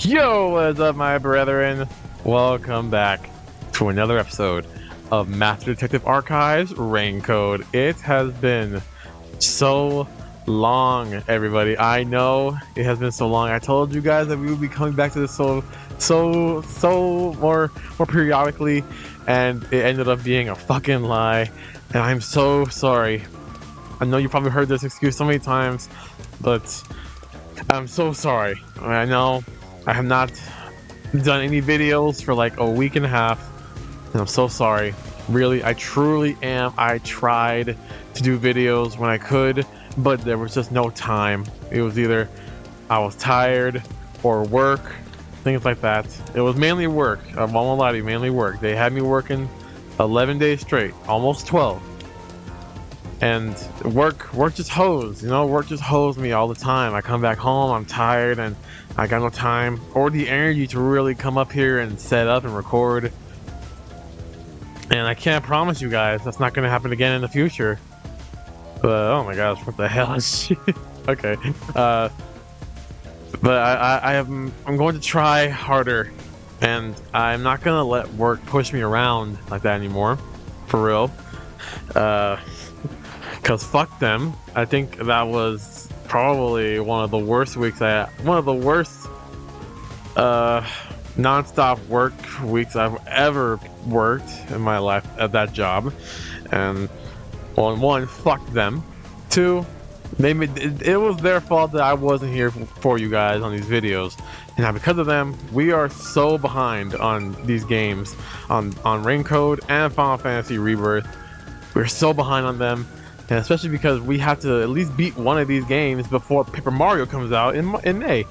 Yo, what's up, my brethren? Welcome back to another episode of Master Detective Archives Rain Code. It has been so long, everybody. I know it has been so long. I told you guys that we would be coming back to this so more periodically, and it ended up being a fucking lie. And I'm so sorry. I know you probably heard this excuse so many times, but I'm so sorry. I know I have not done any videos for like a week and a half, and I'm so sorry. Really, I truly am. I tried to do videos when I could, but there was just no time. It was either I was tired or work, things like that. It was mainly work. I won't lie to you, mainly work. They had me working 11 days straight, almost 12. And work just hosed, work just hosed me all the time. I come back home, I'm tired, and I got no time or the energy to really come up here and set up and record. And I can't promise you guys that's not going to happen again in the future. But oh my gosh, what the hell is she? Okay. But I'm going to try harder, and I'm not going to let work push me around like that anymore. For real. Because fuck them. I think that was probably one of the worst non-stop work weeks I've ever worked in my life at that job. And one, fuck them. Two, it was their fault that I wasn't here for you guys on these videos. And now because of them, we are so behind on these games, on Rain Code and Final Fantasy Rebirth. We're so behind on them. And especially because we have to at least beat one of these games before Paper Mario comes out in May.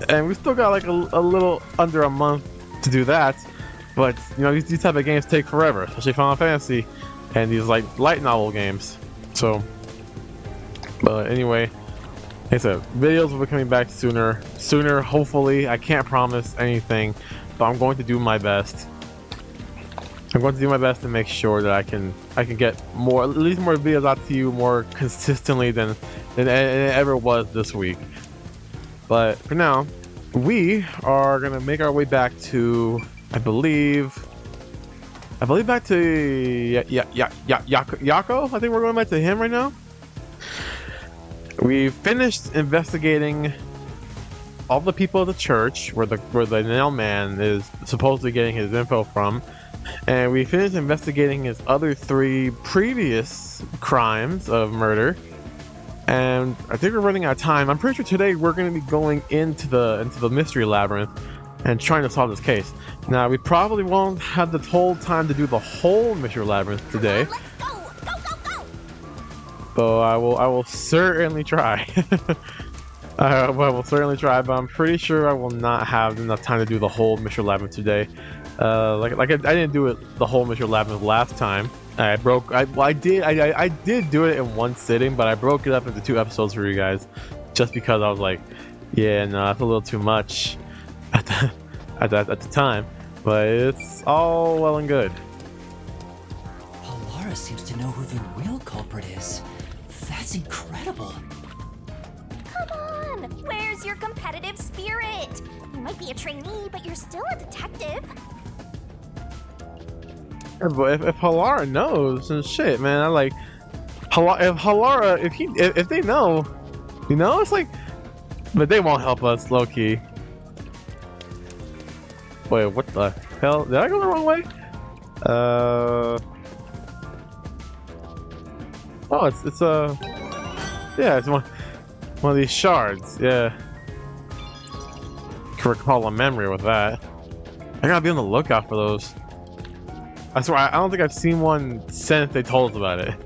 And we still got like a little under a month to do that. But, these type of games take forever, especially Final Fantasy and these like light novel games. So, but anyway, like I said, videos will be coming back sooner, hopefully. I can't promise anything, but I'm going to do my best. I'm going to do my best to make sure that I can get at least more videos out to you more consistently than it ever was this week. But for now, we are gonna make our way back to, I believe back to Yako. I think we're going back to him right now. We finished investigating all the people at the church where the nail man is supposedly getting his info from. And we finished investigating his other 3 previous crimes of murder. And I think we're running out of time. I'm pretty sure today we're going to be going into the Mystery Labyrinth and trying to solve this case. Now, we probably won't have the whole time to do the whole Mystery Labyrinth today. Come on, let's go! So I will certainly try. I will certainly try, but I'm pretty sure I will not have enough time to do the whole Mystery Labyrinth today. I didn't do it the whole Mystery Labyrinth last time. I did do it in one sitting, but I broke it up into 2 episodes for you guys, just because I was like, yeah, no, that's a little too much at the time. But it's all well and good. Halara seems to know who the real culprit is. That's incredible. Come on! Where's your competitive spirit? You might be a trainee, but you're still a detective. But if Halara knows and shit, man, if Halara, if they know, it's like, but they won't help us, low key. Wait, what the hell? Did I go the wrong way? Oh, it's one of these shards. Yeah, can recall a memory with that. I gotta be on the lookout for those. I swear, I don't think I've seen one since they told us about it.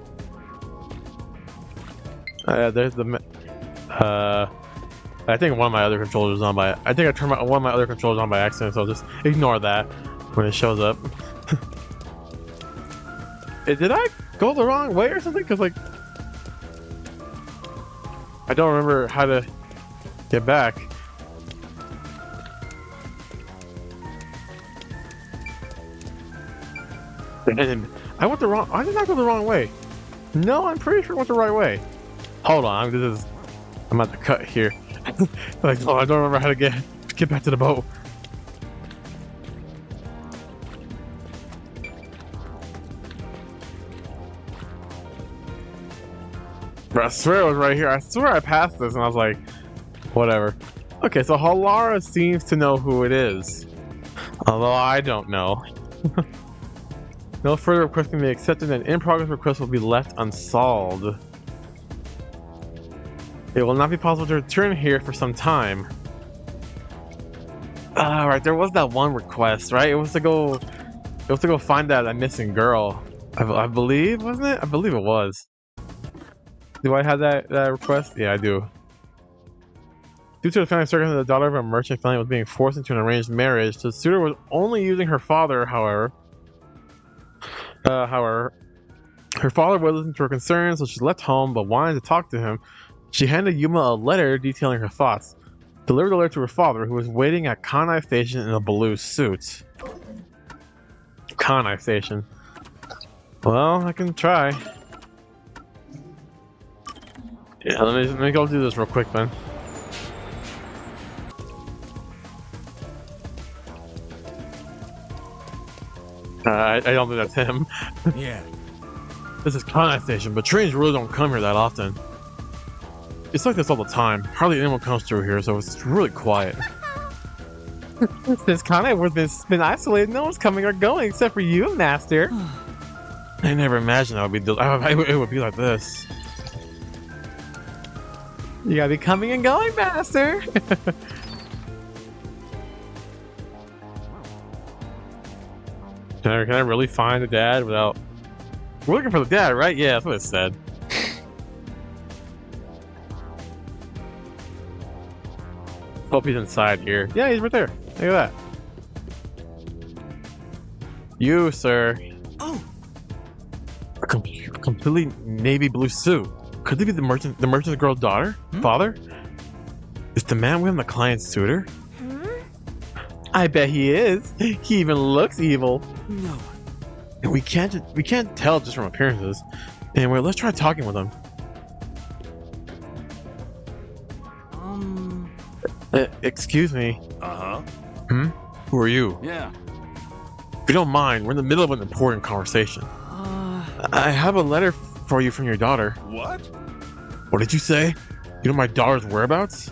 There's the. I think one of my other controllers is on by. I think I turned one of my other controllers on by accident, so I'll just ignore that when it shows up. Did I go the wrong way or something? Because like, I don't remember how to get back. And I went the wrong. I did not go the wrong way. No, I'm pretty sure I went the right way. Hold on, I'm about to cut here. Like, oh, I don't remember how to get get back to the boat. Bro, I swear it was right here. I swear I passed this and I was like, whatever. Okay, so Halara seems to know who it is. Although I don't know. No further request can be accepted and in-progress requests will be left unsolved. It will not be possible to return here for some time. Right, there was that one request, right? It was to go find that missing girl. I believe, wasn't it? I believe it was. Do I have that request? Yeah, I do. Due to the family circumstances, the daughter of a merchant family was being forced into an arranged marriage. The suitor was only using her father, however. Her father would listen to her concerns, so she left home, but wanted to talk to him. She handed Yuma a letter detailing her thoughts. Delivered the letter to her father, who was waiting at Kanai Station in a blue suit. Kanai Station. Well, I can try. Yeah, let me go do this real quick then. I don't think that's him. Yeah. This is Kanai Station, but trains really don't come here that often. It's like this all the time. Hardly anyone comes through here, so it's really quiet. Since Kanai has been isolated, no one's coming or going except for you, Master. I never imagined it would be like this. You gotta be coming and going, Master. Can I really find the dad without... We're looking for the dad, right? Yeah, that's what it said. Hope he's inside here. Yeah, he's right there. Look at that. You, sir. Oh! A completely navy blue suit. Could he be the merchant girl's daughter? Father? Is the man with him the client's suitor? I bet he is. He even looks evil. No. And we can't tell just from appearances. Anyway, let's try talking with him. Excuse me. Uh-huh. Who are you? Yeah. If you don't mind, we're in the middle of an important conversation. I have a letter for you from your daughter. What? What did you say? You know my daughter's whereabouts?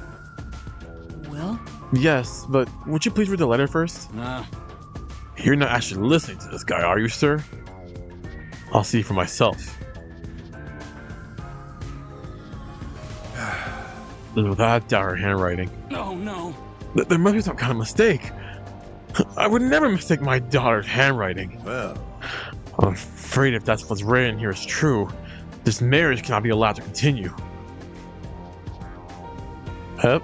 Well? Yes, but would you please read the letter first? Nah. You're not actually listening to this guy, are you, sir? I'll see for myself. Without doubt her handwriting. Oh, no. There must be some kind of mistake. I would never mistake my daughter's handwriting. Well. I'm afraid if that's what's written here is true, this marriage cannot be allowed to continue. Yep.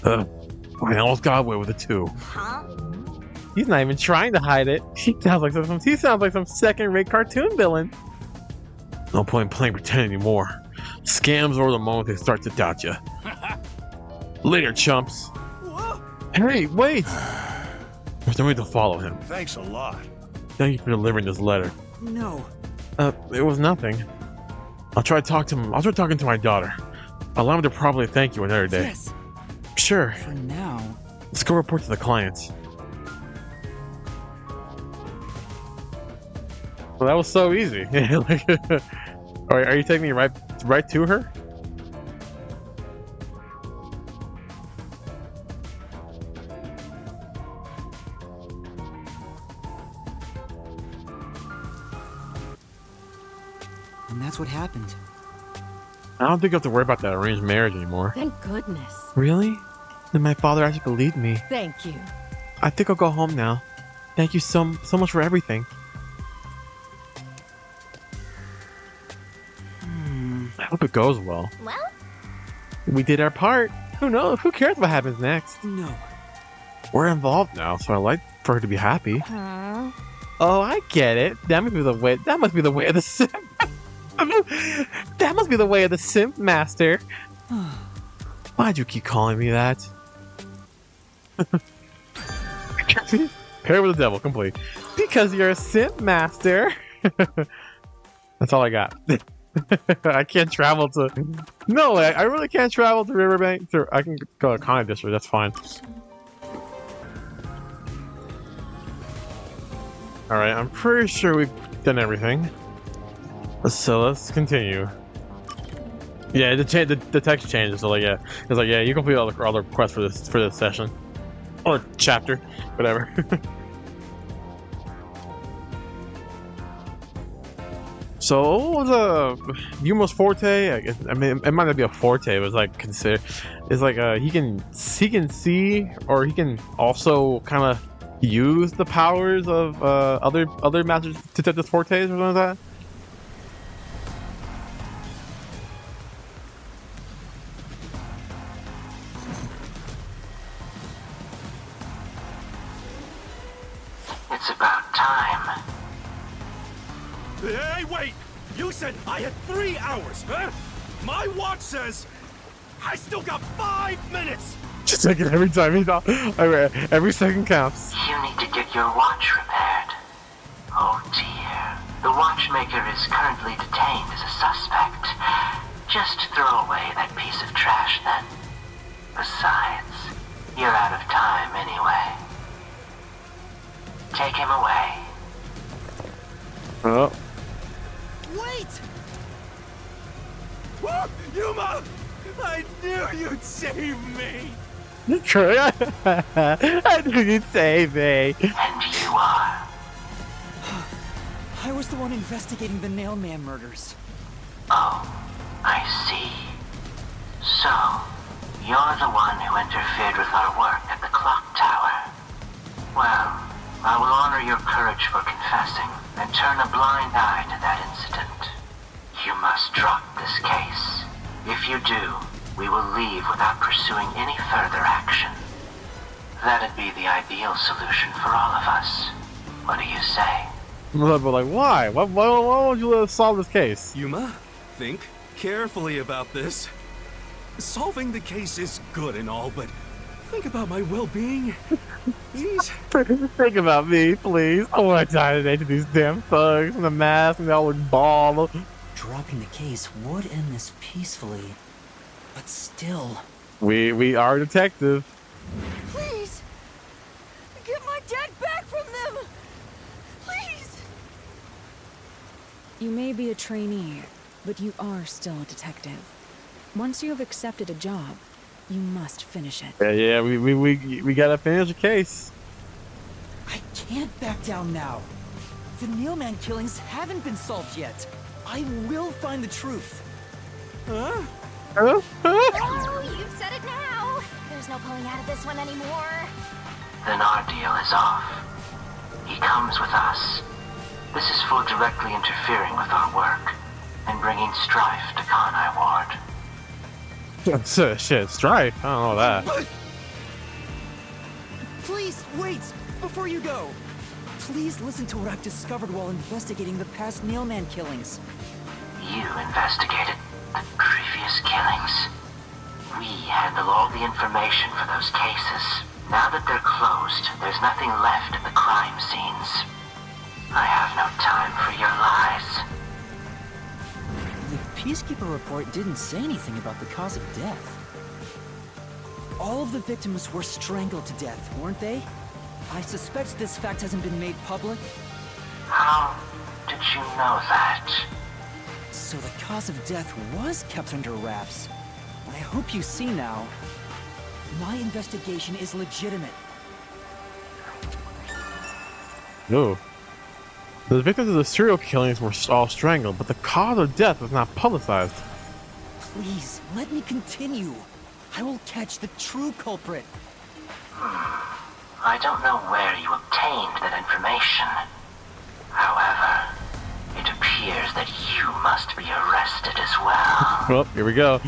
I almost got away with it too. Huh? He's not even trying to hide it. He sounds like some second-rate cartoon villain. No point in playing pretend anymore. Scams over the moment they start to doubt you. Later, chumps. Whoa. Hey, wait! There's no way to follow him. Thanks a lot. Thank you for delivering this letter. No. It was nothing. I'll try talking to my daughter. Allow me to probably thank you another day. Yes. Sure. For now. Let's go report to the clients. Well, that was so easy. Are you taking me right to her? And that's what happened. I don't think you have to worry about that arranged marriage anymore. Thank goodness. Really? Then my father actually believed me. Thank you. I think I'll go home now. Thank you so much for everything. I hope it goes well. Well, We did our part. Who knows? Who cares what happens next? No. We're involved now, so I like for her to be happy. huh? Oh, I get it. That must be the way. That must be the way of the simp. That must be the way of the simp master. Why'd you keep calling me that? Pair with the devil, complete. Because you're a simp master. That's all I got. I can't travel to. No, I really can't travel to Riverbank. I can go to Connie District. That's fine. All right, I'm pretty sure we've done everything. So let's continue. Yeah, the text changes. So like, yeah, it's like, yeah, you complete all the quests for this session or chapter, whatever. So what was Yumo's forte? I guess, I mean, it might not be a forte. It was like consider. It's like he can see, or he can also kind of use the powers of other masters to test his fortes or something like that. It's about time. Hey, wait! You said I had 3 hours, huh? My watch says I still got 5 minutes! Just take it every time he's off. Every second counts. You need to get your watch repaired. Oh dear. The watchmaker is currently detained as a suspect. Just throw away that piece of trash then. Besides, you're out of time anyway. Take him away. Oh. Wait! Whoa, Yuma! I knew you'd save me! True. I knew you'd save me. And you are. I was the one investigating the Nailman murders. Oh, I see. So, you're the one who interfered with our work at the clock tower. Well, I will honor your courage for confessing and turn a blind eye to that incident. You must drop this case. If you do, we will leave without pursuing any further action. That'd be the ideal solution for all of us. What do you say? But like, why? Why won't you let us solve this case? Yuma, think carefully about this. Solving the case is good and all, but think about my well-being. Please? Think about me, please. I want to die today to these damn thugs and the mask and the all ball. Dropping the case would end this peacefully, but still. We are detectives. Please! Get my dad back from them! Please! You may be a trainee, but you are still a detective. Once you have accepted a job, you must finish it. Yeah, we gotta finish the case. I can't back down now. The Nailman killings haven't been solved yet. I will find the truth. Huh? Oh, you've said it now! There's no pulling out of this one anymore. Then our deal is off. He comes with us. This is for directly interfering with our work and bringing strife to Kanai Ward. Shit, strife. I don't know that. Please, wait! Before you go! Please listen to what I've discovered while investigating the past Nailman killings. You investigated the previous killings. We handle all the information for those cases. Now that they're closed, there's nothing left at the crime scenes. I have no time for your lies. The Peacekeeper report didn't say anything about the cause of death. All of the victims were strangled to death, weren't they? I suspect this fact hasn't been made public. How did you know that? So the cause of death was kept under wraps. I hope you see now. My investigation is legitimate. No. The victims of the serial killings were all strangled, but the cause of death was not publicized. Please, let me continue. I will catch the true culprit. I don't know where you obtained that information. However, it appears that you must be arrested as well. Well, here we go.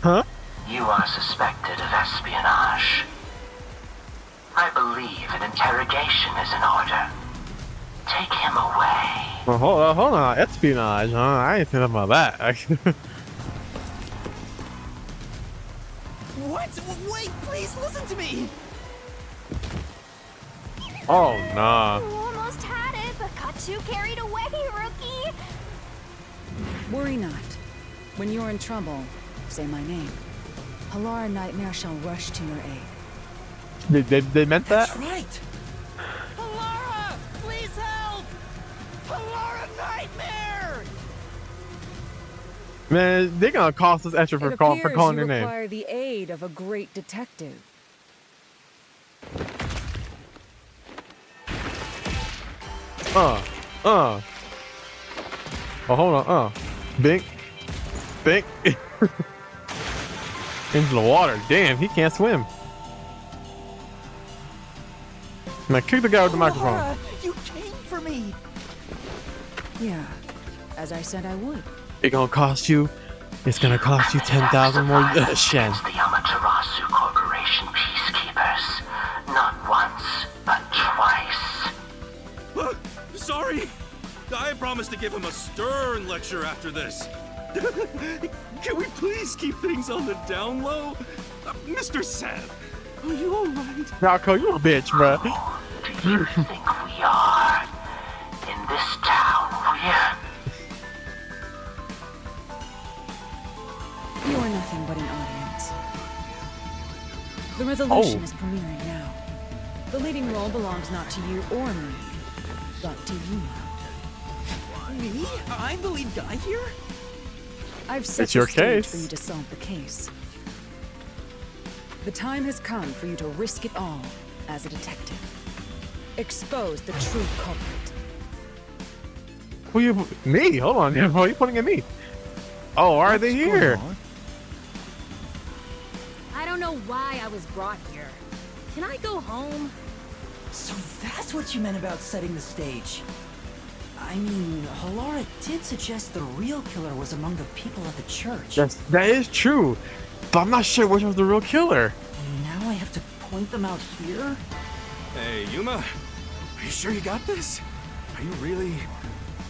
Huh? You are suspected of espionage. I believe an interrogation is in order. Take him away. Well, hold on. Espionage, huh? I ain't thinking about that. What? Wait, please listen to me! Oh, nah. You almost had it, but got too carried away, rookie! Worry not. When you're in trouble, say my name. Halara Nightmare shall rush to your aid. They meant that? That's right. Halara, please help! Halara Nightmare! Man, they're gonna cost us extra for, It for appears calling you their name. require the aid of a great detective. Oh, hold on, Bink. Into the water. Damn, he can't swim. Man, kick the guy with the microphone. Halara, you came for me. Yeah, as I said I would. It's gonna cost you 10,000 more shen. The Amaterasu Corporation peacekeepers. Not once, but twice. Sorry. I promised to give him a stern lecture after this. Can we please keep things on the down low? Mr. Seth, are you alright? Yako, you a bitch, bruh. Who do you think we are? In this town, You are nothing but an audience. The resolution Oh. is premiering now. The leading role belongs not to you or me, but to you. Me? I'm the lead guy here? I've set It's the your stage case. for you to solve the case. The time has come for you to risk it all as a detective. Expose the true culprit. Who you? Me? Hold on, why are you pointing at me? Oh, why are they here? I don't know why I was brought here. Can I go home? So that's what you meant about setting the stage. I mean, Halara did suggest the real killer was among the people at the church. That is true, but I'm not sure which was the real killer. And now I have to point them out here? Hey, Yuma, are you sure you got this? Are you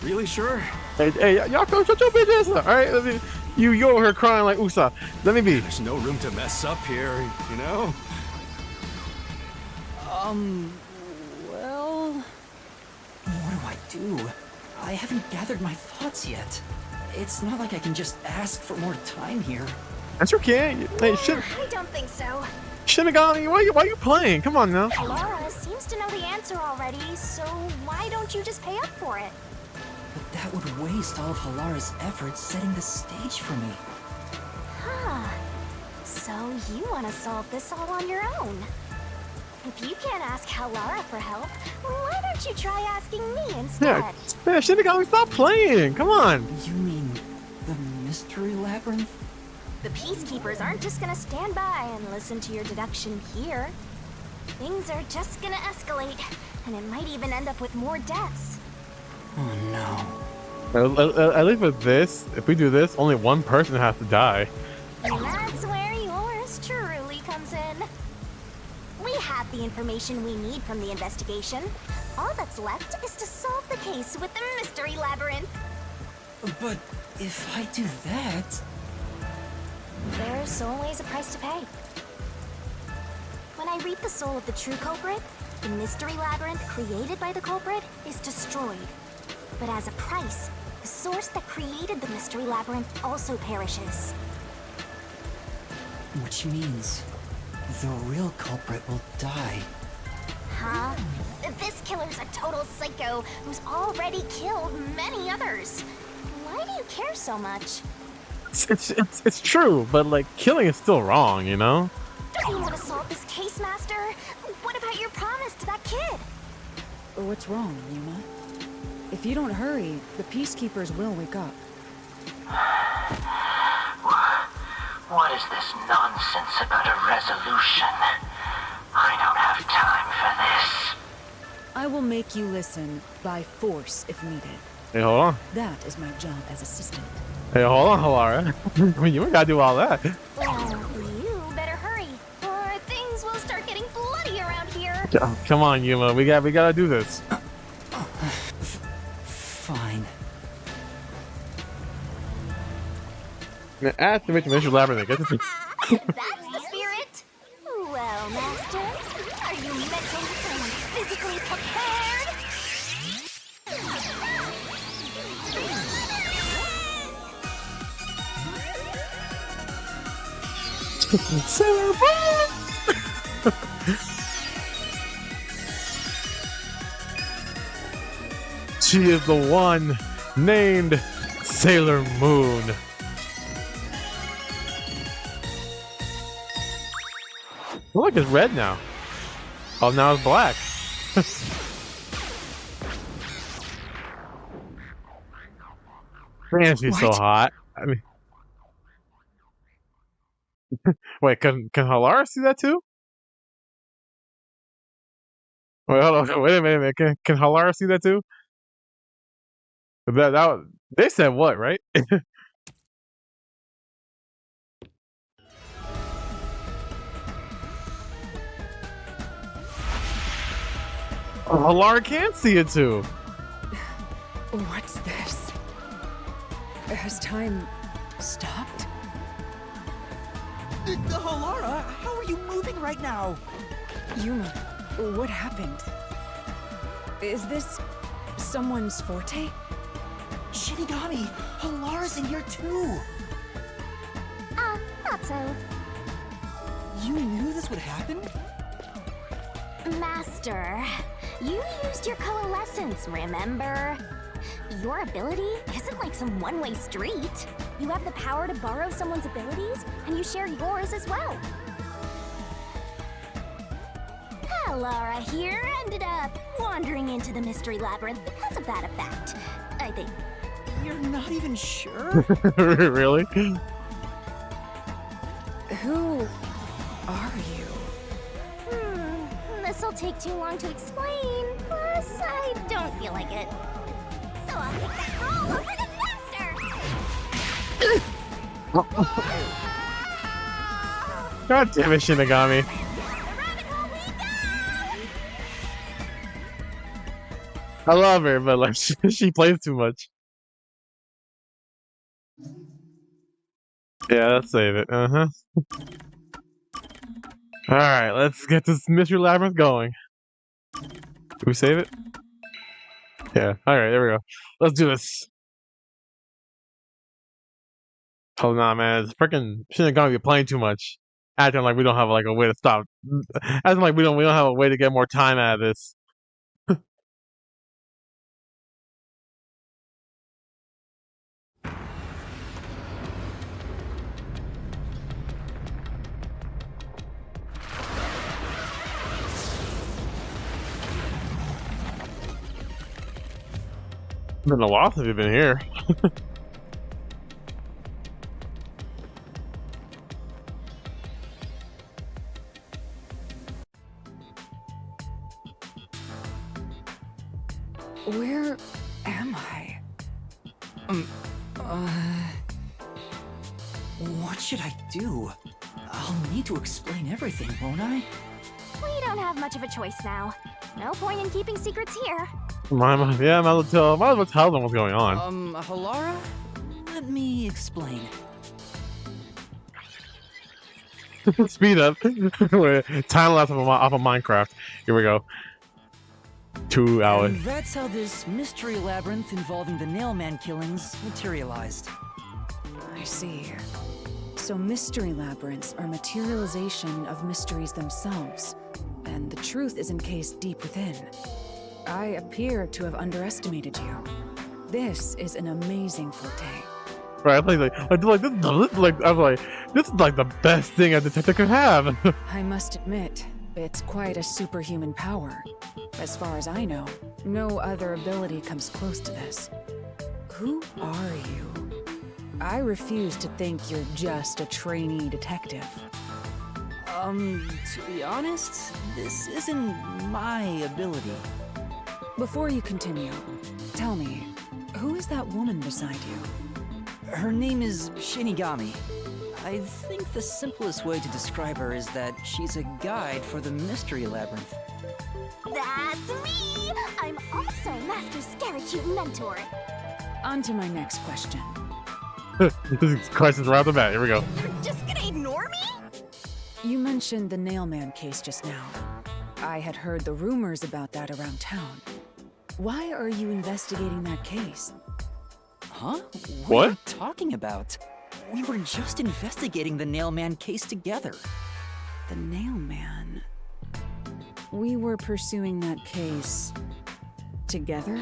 really sure? Hey, Yako, shut your bitch ass up, all right? You over here crying like Usa. Let me be. There's no room to mess up here, you know? Well... What do? I haven't gathered my thoughts yet. It's not like I can just ask for more time here. That's okay. Hey, shit. I don't think so. Shinigami, why you playing? Come on now. Halara seems to know the answer already, so why don't you just pay up for it? But that would waste all of Halara's efforts setting the stage for me. Huh. So you want to solve this all on your own? If you can't ask Halara for help, why don't you try asking me instead? Yeah, man, Shinigami, stop playing. Come on. You mean the Mystery Labyrinth? The peacekeepers aren't just gonna stand by and listen to your deduction here. Things are just gonna escalate, and it might even end up with more deaths. Oh no. At least with this, if we do this, only one person has to die. And that's where yours truly comes in. We have the information we need from the investigation. All that's left is to solve the case with the Mystery Labyrinth. But if I do that... There's always a price to pay. When I reap the soul of the true culprit, the Mystery Labyrinth created by the culprit is destroyed. But as a price, the source that created the Mystery Labyrinth also perishes. Which means the real culprit will die. Huh? This killer's a total psycho who's already killed many others. Why do you care so much? It's true, but like killing is still wrong, you know? Don't you want to solve this case, Master? What about your promise to that kid? What's wrong, Yuma? If you don't hurry, the peacekeepers will wake up. What is this nonsense about a resolution? I don't have time for this. I will make you listen by force if needed. Hey, hold on. That is my job as assistant. Hey, hold on, Halara. You ain't gotta do all that. Well, you better hurry, or things will start getting bloody around here. Come on, Yuma. We gotta do this. Fine. Man, at the Mystery Labyrinth, get this. That's the spirit. Well, Master, are you mentally and physically prepared? Sailor Moon! She is the one named Sailor Moon. Oh, look, it's red now. Oh, now it's black. Man, she's so What? hot. I mean, wait, can Halara see that too? Wait, hold on. Wait a minute. Can Halara see that too? They said what, right? Oh, Halara can see it too. What's this? Has time stopped? Halara, how are you moving right now? Yuma, what happened? Is this someone's forte? Shinigami, Halara's in here too. Not so. You knew this would happen? Master, you used your coalescence, remember? Your ability isn't like some one-way street. You have the power to borrow someone's abilities, and you share yours as well. Halara here ended up wandering into the Mystery Labyrinth because of that effect, I think. You're not even sure? Really? Who are you? This'll take too long to explain, plus I don't feel like it. So I'll take that roll over the master! God damn it, Shinigami. I love her, but like she plays too much. Yeah, let's save it. Uh-huh. Alright, let's get this Mystery Labyrinth going. Did we save it? Yeah, alright, there we go. Let's do this. Oh nah, man, it's freaking Shinigami be playing too much. Acting like we don't have like a way to stop. Acting like we don't have a way to get more time out of this. It's been a while since you've been here. Where am I? What should I do? I'll need to explain everything, won't I? We don't have much of a choice now. No point in keeping secrets here. Might as well tell them what's going on. Halara? Let me explain. Speed up. Time lapse off of Minecraft. Here we go. 2 hours. And that's how this mystery labyrinth involving the Nailman killings materialized. I see. So mystery labyrinths are materialization of mysteries themselves, and the truth is encased deep within. I appear to have underestimated you. This is an amazing forte. Right, this is like the best thing a detective could have. I must admit, it's quite a superhuman power. As far as I know, no other ability comes close to this. Who are you? I refuse to think you're just a trainee detective. To be honest, this isn't my ability. Before you continue, tell me, who is that woman beside you? Her name is Shinigami. I think the simplest way to describe her is that she's a guide for the Mystery Labyrinth. That's me! I'm also Master Scaracute Mentor. On to my next question. This question's right off the bat. Here we go. You're just gonna ignore me? You mentioned the Nailman case just now. I had heard the rumors about that around town. Why are you investigating that case? Huh? What? are you talking about? We were just investigating the Nailman case together. The Nailman. We were pursuing that case together?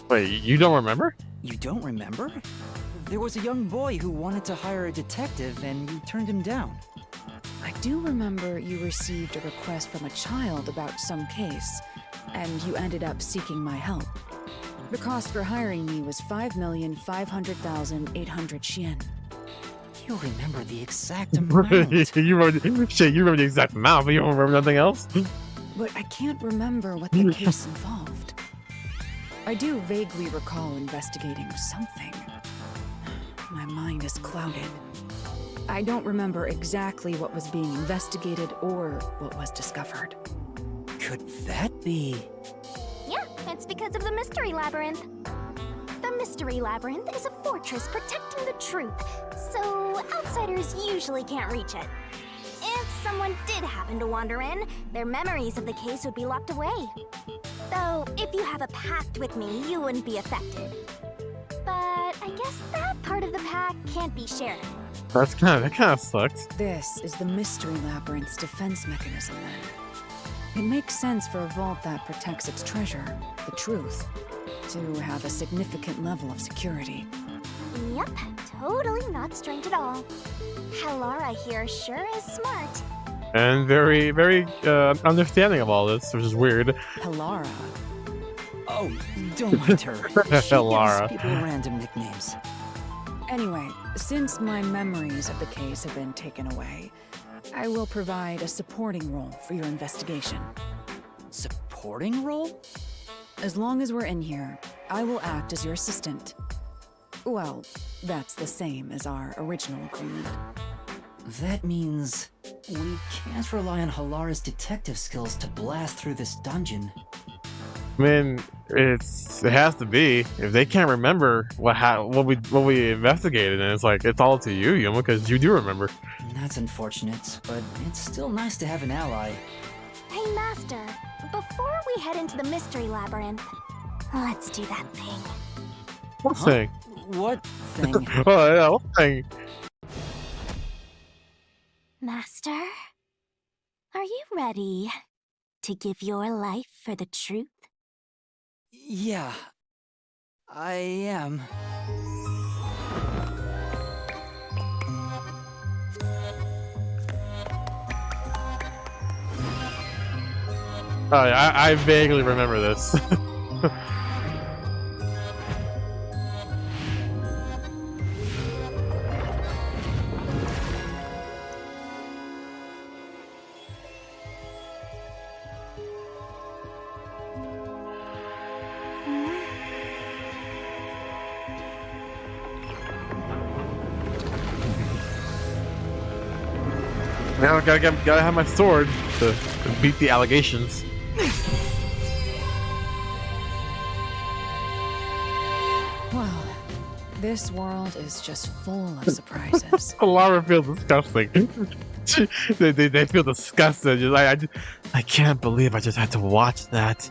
Wait, you don't remember? You don't remember? There was a young boy who wanted to hire a detective, and you turned him down. I do remember you received a request from a child about some case, and you ended up seeking my help. The cost for hiring me was 5,500,800 yen. You remember the exact amount. you remember the exact amount, but you don't remember nothing else? But I can't remember what the case involved. I do vaguely recall investigating something. My mind is clouded. I don't remember exactly what was being investigated or what was discovered. Could that be? Yeah, it's because of the Mystery Labyrinth. The Mystery Labyrinth is a fortress protecting the truth, so outsiders usually can't reach it. If someone did happen to wander in, their memories of the case would be locked away. Though, if you have a pact with me, you wouldn't be affected. But I guess that part of the pact can't be shared. That kind of sucks. This is the Mystery Labyrinth's defense mechanism, then. It makes sense for a vault that protects its treasure, the truth, to have a significant level of security. Yep, totally not strange at all. Halara here sure is smart. And very, very understanding of all this, which is weird. Halara. Oh, don't mind her. She Halara. gives people random nicknames. Anyway, since my memories of the case have been taken away, I will provide a supporting role for your investigation. Supporting role? As long as we're in here, I will act as your assistant. Well, that's the same as our original agreement. That means we can't rely on Halara's detective skills to blast through this dungeon. I mean, it has to be. If they can't remember what we investigated, and it's like it's all to you, Yuma, because you do remember. That's unfortunate, but it's still nice to have an ally. Hey, Master, before we head into the Mystery Labyrinth, let's do that thing. What thing? What thing? Oh yeah, what thing? Master, are you ready to give your life for the truth? Yeah, I am. Oh yeah, I vaguely remember this. Now I gotta have my sword to beat the allegations. Well, this world is just full of surprises. Halara feels disgusting. they feel disgusted. I can't believe I just had to watch that.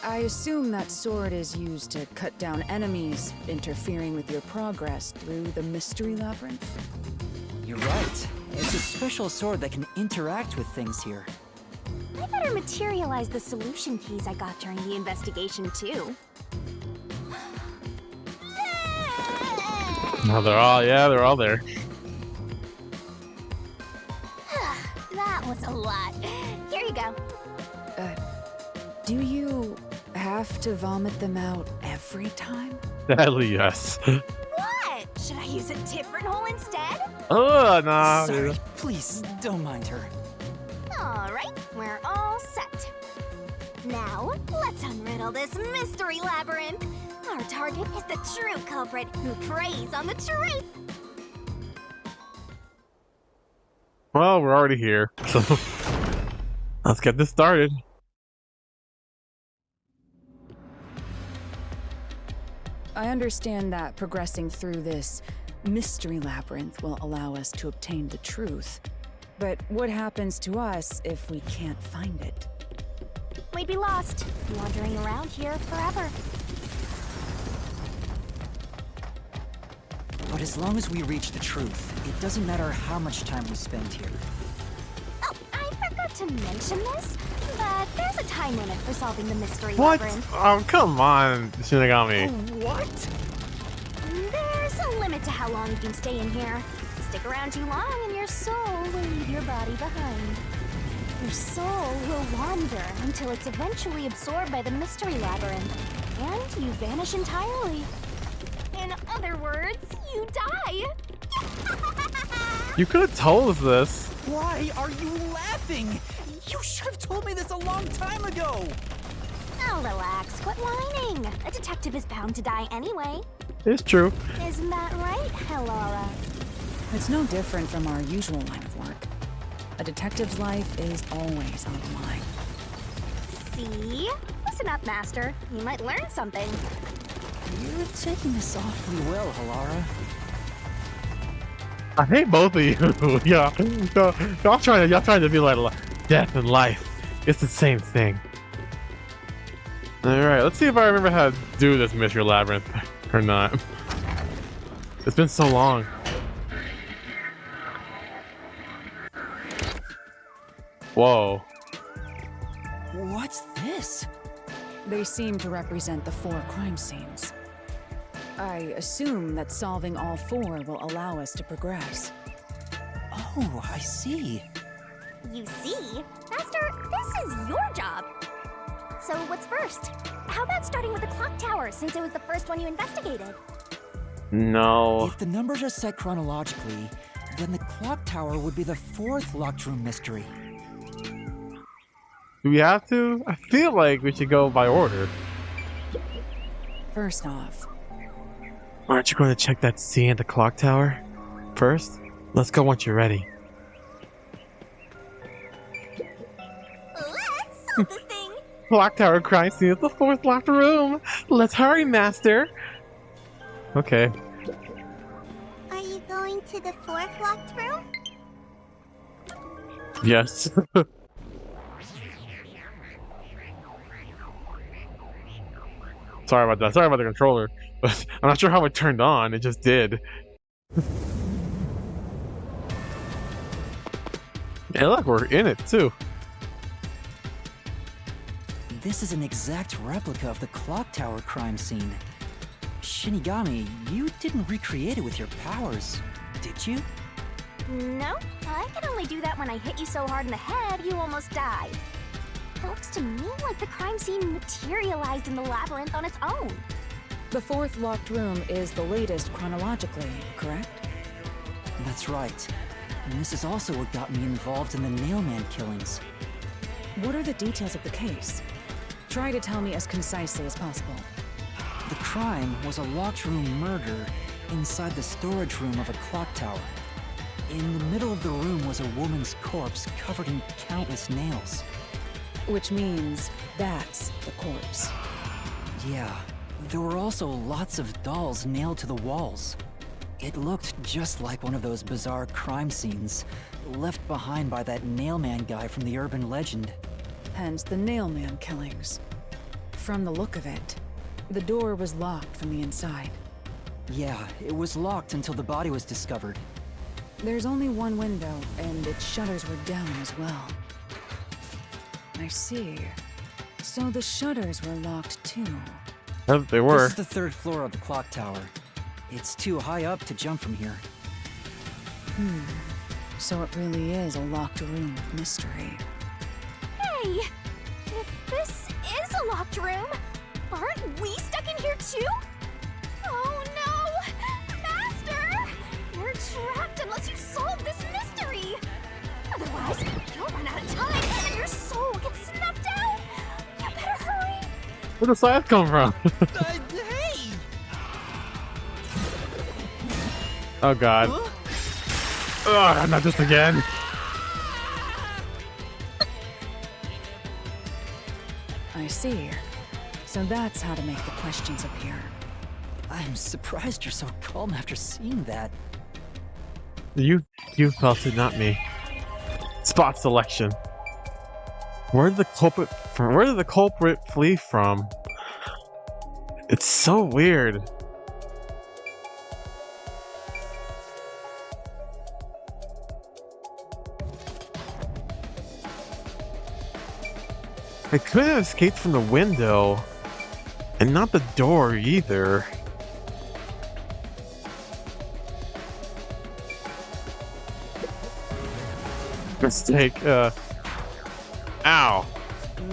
I assume that sword is used to cut down enemies interfering with your progress through the Mystery Labyrinth. You're right. It's a special sword that can interact with things here. I better materialize the solution keys I got during the investigation, too. Oh, they're all there. That was a lot. Here you go. Do you have to vomit them out every time? Sadly, yes. What? Should I use a different hole instead? Oh, nah. Sorry, please, don't mind her. Alright, we're all set. Now, let's unriddle this Mystery Labyrinth. Our target is the true culprit who preys on the truth. Well, we're already here, so let's get this started. I understand that progressing through this Mystery Labyrinth will allow us to obtain the truth. But what happens to us if we can't find it? We'd be lost, wandering around here forever. But as long as we reach the truth, it doesn't matter how much time we spend here. Oh, I forgot to mention this, but there's a time limit for solving the Mystery What? Labyrinth. Oh, come on, Shinigami. What? There's a limit to how long you can stay in here. Stick around too long and your soul will leave your body behind. Your soul will wander until it's eventually absorbed by the Mystery Labyrinth, and you vanish entirely. In other words, you die. You could have told us this. Why are you laughing? You should have told me this a long time ago! Now relax, quit whining. A detective is bound to die anyway. It's true. Isn't that right, Halara? It's no different from our usual line of work. A detective's life is always on the line. See? Listen up, Master. You might learn something. You're taking this awfully well, Halara. I hate both of you. Yeah, y'all trying to be like death and life. It's the same thing. All right, let's see if I remember how to do this Mystery Labyrinth or not. It's been so long. Whoa. What's this? They seem to represent the 4 crime scenes. I assume that solving all 4 will allow us to progress. Oh, I see. You see? Master, this is your job. So what's first? How about starting with the clock tower, since it was the first one you investigated? No. If the numbers are set chronologically, then the clock tower would be the 4th locked room mystery. Do we have to? I feel like we should go by order. First off, Aren't you going to check that scene at the clock tower? First, let's go once you're ready. Let's solve this thing! Clock tower crime scene is the 4th locked room. Let's hurry, Master. Okay. Are you going to the 4th locked room? Yes. Sorry about that. Sorry about the controller. But I'm not sure how it turned on. It just did. Hey, look, we're in it too. This is an exact replica of the clock tower crime scene. Shinigami, you didn't recreate it with your powers, did you? No, I can only do that when I hit you so hard in the head you almost died. It looks to me like the crime scene materialized in the labyrinth on its own. the 4th locked room is the latest chronologically, correct? That's right. And this is also what got me involved in the Nailman killings. What are the details of the case? Try to tell me as concisely as possible. The crime was a locked room murder inside the storage room of a clock tower. In the middle of the room was a woman's corpse covered in countless nails. Which means that's the corpse. Yeah, there were also lots of dolls nailed to the walls. It looked just like one of those bizarre crime scenes left behind by that Nailman guy from the urban legend. Hence the Nailman killings. From the look of it, the door was locked from the inside. Yeah, it was locked until the body was discovered. There's only one window, and its shutters were down as well. I see. So the shutters were locked too. They were. This is the 3rd floor of the clock tower. It's too high up to jump from here. So it really is a locked room mystery. Hey! If this is a locked room, aren't we stuck in here too? Oh no! Master! You're trapped unless you solve this mystery! Otherwise, you'll run out of time and your soul gets snuffed out! You better hurry! Where does scythe come from? Hey! Oh god. Ugh, not this again. I see. So that's how to make the questions appear. I'm surprised you're so calm after seeing that. You felt it, not me. Spot selection. Where did the culprit flee from? It's so weird. They couldn't have escaped from the window, and not the door either. Mistake. Ow.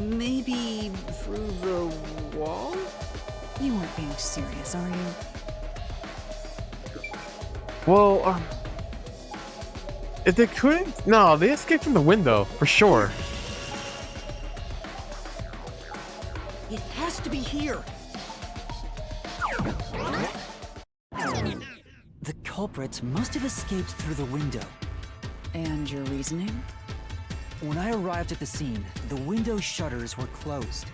Maybe through the wall? You aren't being serious, are you? Well, if they couldn't, no, they escaped from the window for sure. It has to be here. The culprit must have escaped through the window. And your reasoning? When I arrived at the scene, the window shutters were closed.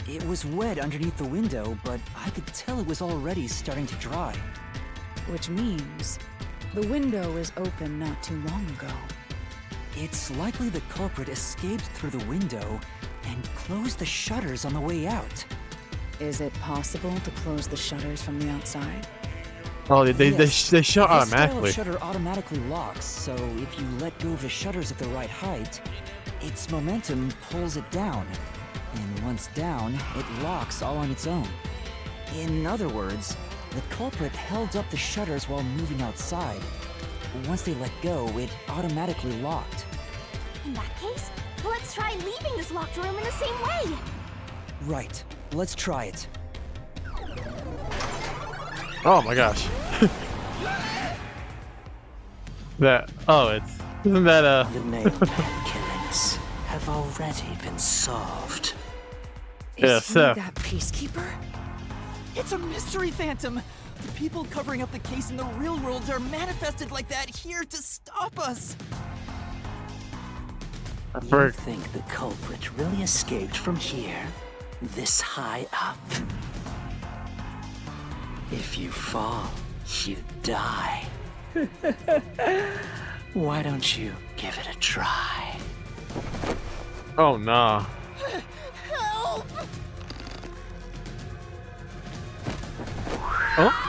It was wet underneath the window, but I could tell it was already starting to dry. Which means the window was open not too long ago. It's likely the culprit escaped through the window and closed the shutters on the way out. Is it possible to close the shutters from the outside? Oh, they Yes, shut this style automatically. of shutter automatically locks, so if you let go of the shutters at the right height, its momentum pulls it down. And once down, it locks all on its own. In other words, the culprit held up the shutters while moving outside. Once they let go, it automatically locked. In that case, let's try leaving this locked room in the same way. Right, let's try it. Oh my gosh. Isn't that The nailman killings have already been solved. Yeah, Is he Seth. that peacekeeper? It's a mystery phantom! The people covering up the case in the real world are manifested like that here to stop us! You think the culprit really escaped from here, this high up? If you fall, you die. Why don't you give it a try? Oh nah. Help! Oh?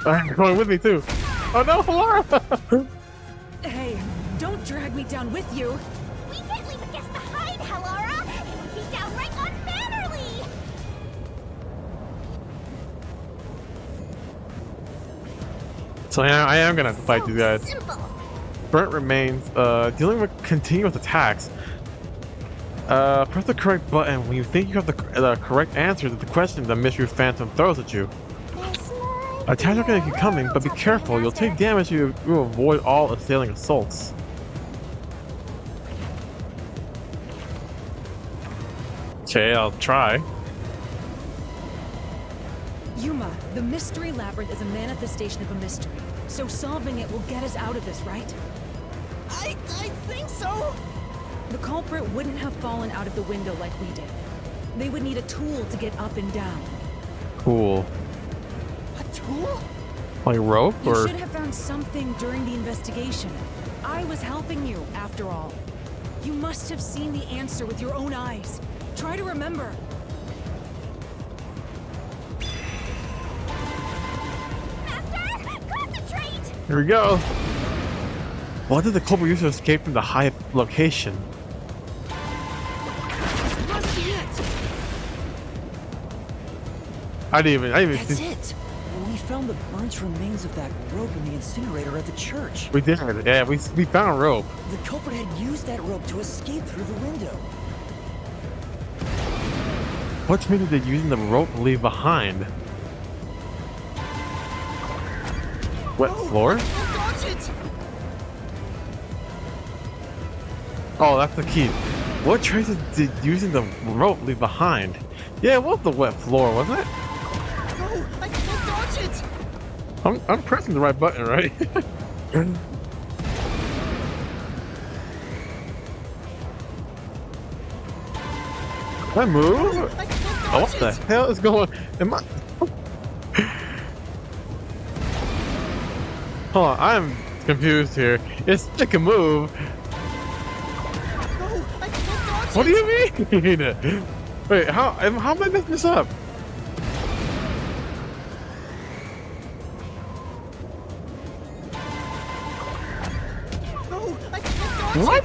I'm going with me too. Oh no, Halara! Hey, don't drag me down with you. We can't leave a guest behind, Halara. It would be downright unmannerly. So I am gonna have to fight these guys. Simple. Burnt remains, dealing with continuous attacks. Press the correct button when you think you have the correct answer to the question the mystery phantom throws at you. Attacks are gonna keep coming, but be careful, you'll take damage if you avoid all assailing assaults. Okay, I'll try. Yuma, the Mystery Labyrinth is a manifestation of a mystery. So solving it will get us out of this, right? I think so! The culprit wouldn't have fallen out of the window like we did. They would need a tool to get up and down. Cool. A tool? Like rope You or? should have found something during the investigation. I was helping you, after all. You must have seen the answer with your own eyes. Try to remember. Master, concentrate. Here we go. What did the culprit use to escape from the high location? Must be it! I didn't even That's see. it! We found the burnt remains of that rope in the incinerator at the church. We did. Yeah, we found a rope. The culprit had used that rope to escape through the window. Which means they're using the rope to leave behind. Wet floor? Dodge it! Oh, that's the key. What traces did using the rope leave behind? Yeah, it was the wet floor, wasn't it? No, I can't dodge it! I'm pressing the right button, right? Can I move? I can't Oh, what dodge the it! hell is going? Am I? Hold on, I'm confused here. It's stick and move. No, I can't dodge What it! do you mean? Wait, how am I messing this up? No, I can't What?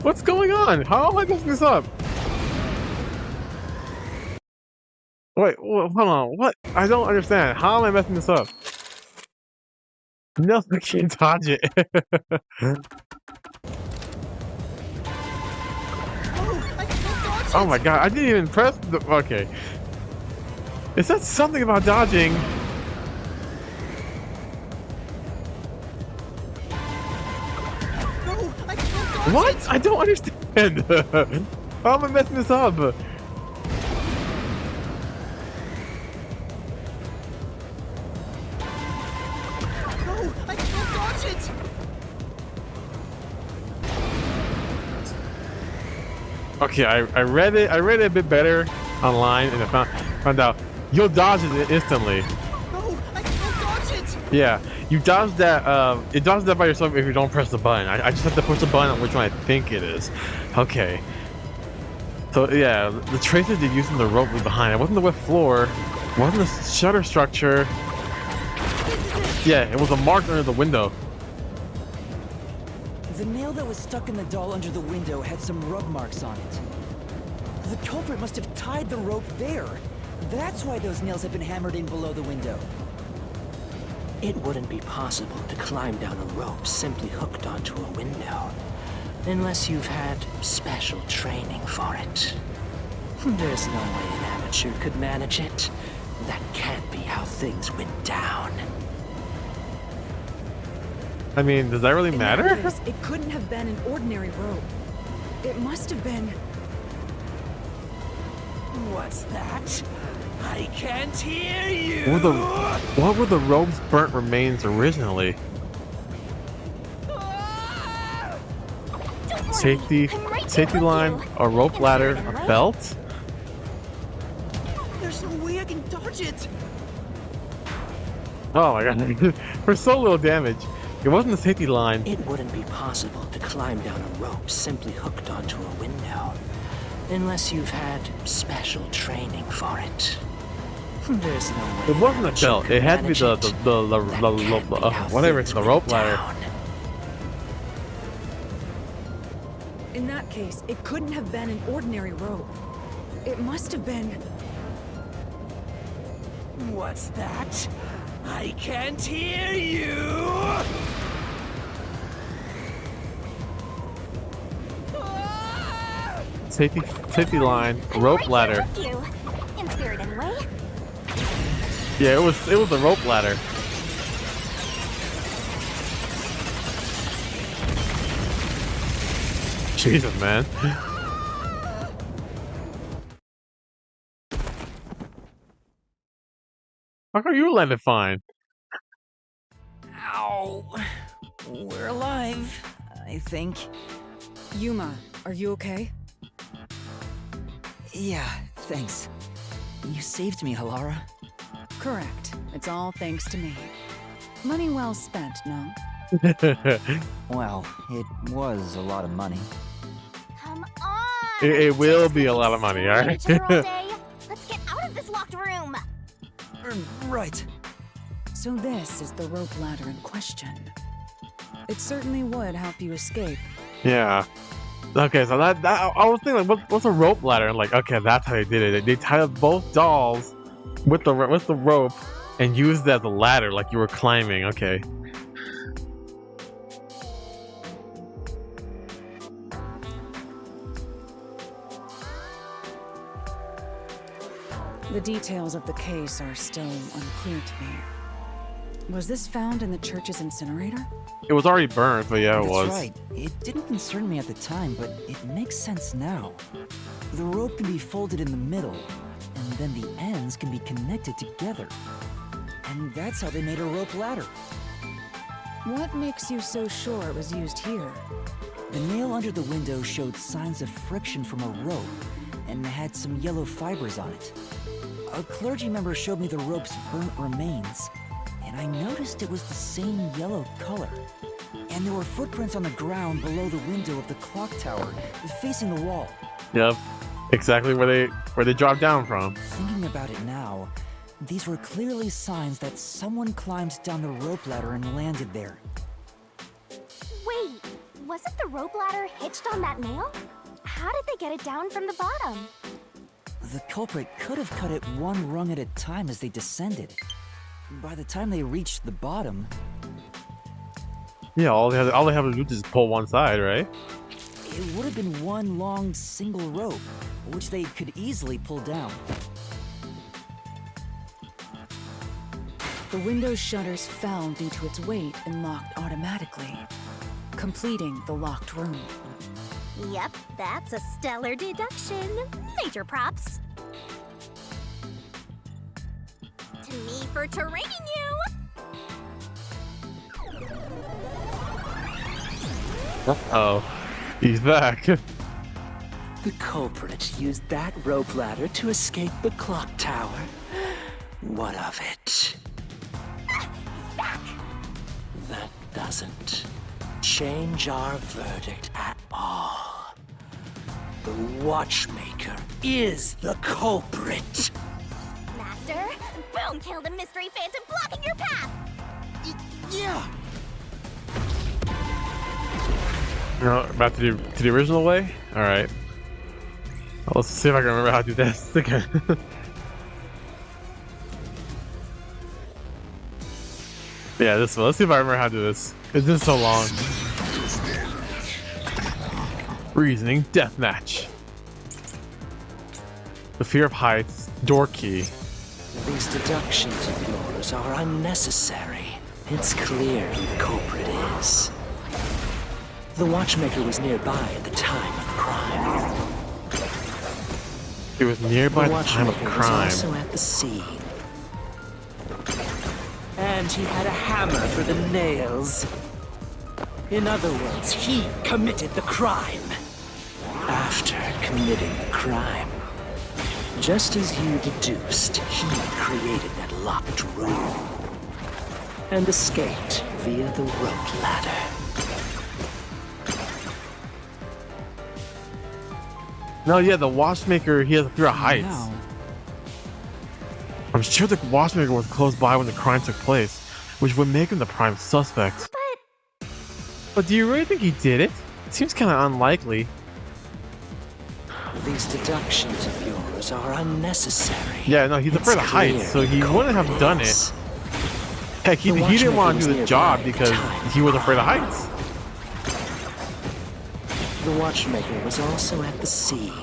What's going on? How am I messing this up? Wait, hold on. What? I don't understand. How am I messing this up? No, I can't dodge it. Oh my god, I didn't even press the. Okay. It said something about dodging. What? I don't understand. How am I messing this up? Okay, I read it a bit better online and I found out you'll dodge it instantly. No, I can't dodge it! Yeah, you dodge that it dodges that by yourself if you don't press the button. I just have to push the button on which one I think it is. Okay. So yeah, the traces they used in the rope was behind. It wasn't the wet floor, it wasn't the shutter structure. Yeah, it was a mark under the window. The nail that was stuck in the doll under the window had some rub marks on it. The culprit must have tied the rope there. That's why those nails have been hammered in below the window. It wouldn't be possible to climb down a rope simply hooked onto a window, unless you've had special training for it. There's no way an amateur could manage it. That can't be how things went down. I mean, does that really In matter? that case, it couldn't have been an ordinary rope. It must have been. What's that? I can't hear you! What were the rope's burnt remains originally? Don't worry, Safety I'm right safety there with line, you. a rope In ladder, spirit and a way. belt? There's no way I can dodge it. Oh my god. For so little damage. It wasn't the safety line. It wouldn't be possible to climb down a rope simply hooked onto a window, unless you've had special training for it. There's no way. It wasn't a amateur belt. could It had to be manage the it. That can't be how whatever things it's the went rope ladder. down. In that case, it couldn't have been an ordinary rope. It must have been. What's that? I can't hear you! Safety line, I'm rope right ladder. there with you. In spirit and way. Yeah, it was the rope ladder. Jesus, man. How come you landed fine? Ow. We're alive, I think. Yuma, are you okay? Yeah, thanks. You saved me, Halara. Correct. It's all thanks to me. Money well spent, no? Well, it was a lot of money. Come on. It will Just be a making lot of money, screw at alright? each other all day. Let's get out of this locked room. Right. So this is the rope ladder in question. It certainly would help you escape. Yeah. Okay, so that I was thinking, like, what's a rope ladder? And like, okay, that's how they did it. They tied up both dolls with the rope and used that as a ladder, like you were climbing. Okay. The details of the case are still unclear to me. Was this found in the church's incinerator? It was already burned, but yeah, it That's was. right. It didn't concern me at the time, but it makes sense now. The rope can be folded in the middle, and then the ends can be connected together. And that's how they made a rope ladder. What makes you so sure it was used here? The nail under the window showed signs of friction from a rope, and had some yellow fibers on it. A clergy member showed me the rope's burnt remains, and I noticed it was the same yellow color. And there were footprints on the ground below the window of the clock tower, facing the wall. Yep. Exactly where they dropped down from. Thinking about it now, these were clearly signs that someone climbed down the rope ladder and landed there. Wait, Wasn't the rope ladder hitched on that nail? How did they get it down from the bottom? The culprit could have cut it one rung at a time as they descended. By the time they reached the bottom, Yeah, all they have to do is just pull one side, right? it would have been one long single rope, which they could easily pull down. The window's shutters fell due to its weight and locked automatically, completing the locked room. Yep, that's a stellar deduction. Major props. To me for training you! Oh, he's back. The culprit used that rope ladder to escape the clock tower. What of it? That doesn't change our verdict at all. The watchmaker is the culprit. Master, boom killed a mystery phantom blocking your path! Yeah. No, back to the original way. All right. Let's see if I can remember how to do this again. Yeah, this one. Let's see if I remember how to do this. It's been so long. Reasoning deathmatch. The fear of heights. Door key. These deductions of yours are unnecessary. It's clear who the culprit is. The watchmaker was nearby at the time of the crime. It was nearby The at the time of watchmaker crime. was also at the scene. And he had a hammer for the nails. In other words, he committed the crime. After committing the crime, just as you deduced, he created that locked room and escaped via the rope ladder. No, yeah, the watchmaker, he has a fear of heights. Now, I'm sure the watchmaker was close by when the crime took place, which would make him the prime suspect. But do you really think he did it? Seems kind of unlikely. These deductions of yours are unnecessary. Yeah, no, he's afraid of It's heights, clear so he the wouldn't have culprit done is. it. Heck, he The didn't want to do watchmaker the was job nearby at the because time. he was afraid of heights. The watchmaker was also at the scene.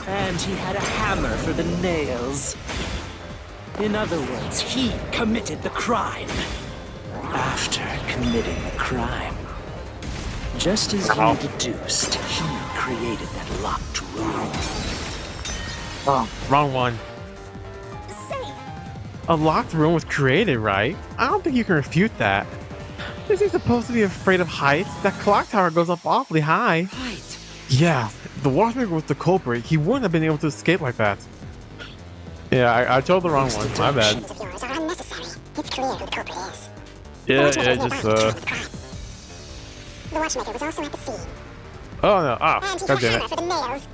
And he had a hammer for the nails. In other words, he committed the crime. After committing the crime, just as Ow. you deduced, he created that locked room. Oh, wrong one. Say, A locked room was created, right? I don't think you can refute that. Is he supposed to be afraid of heights? That clock tower goes up awfully high. right. Yeah, if the watchmaker was the culprit, he wouldn't have been able to escape like that. Yeah, I chose the wrong one. My bad. of yours are unnecessary. It's clear who the culprit is. Yeah, just The watchmaker was also at the scene. Oh no! Ah, And he god had a damn hammer it! for the nails.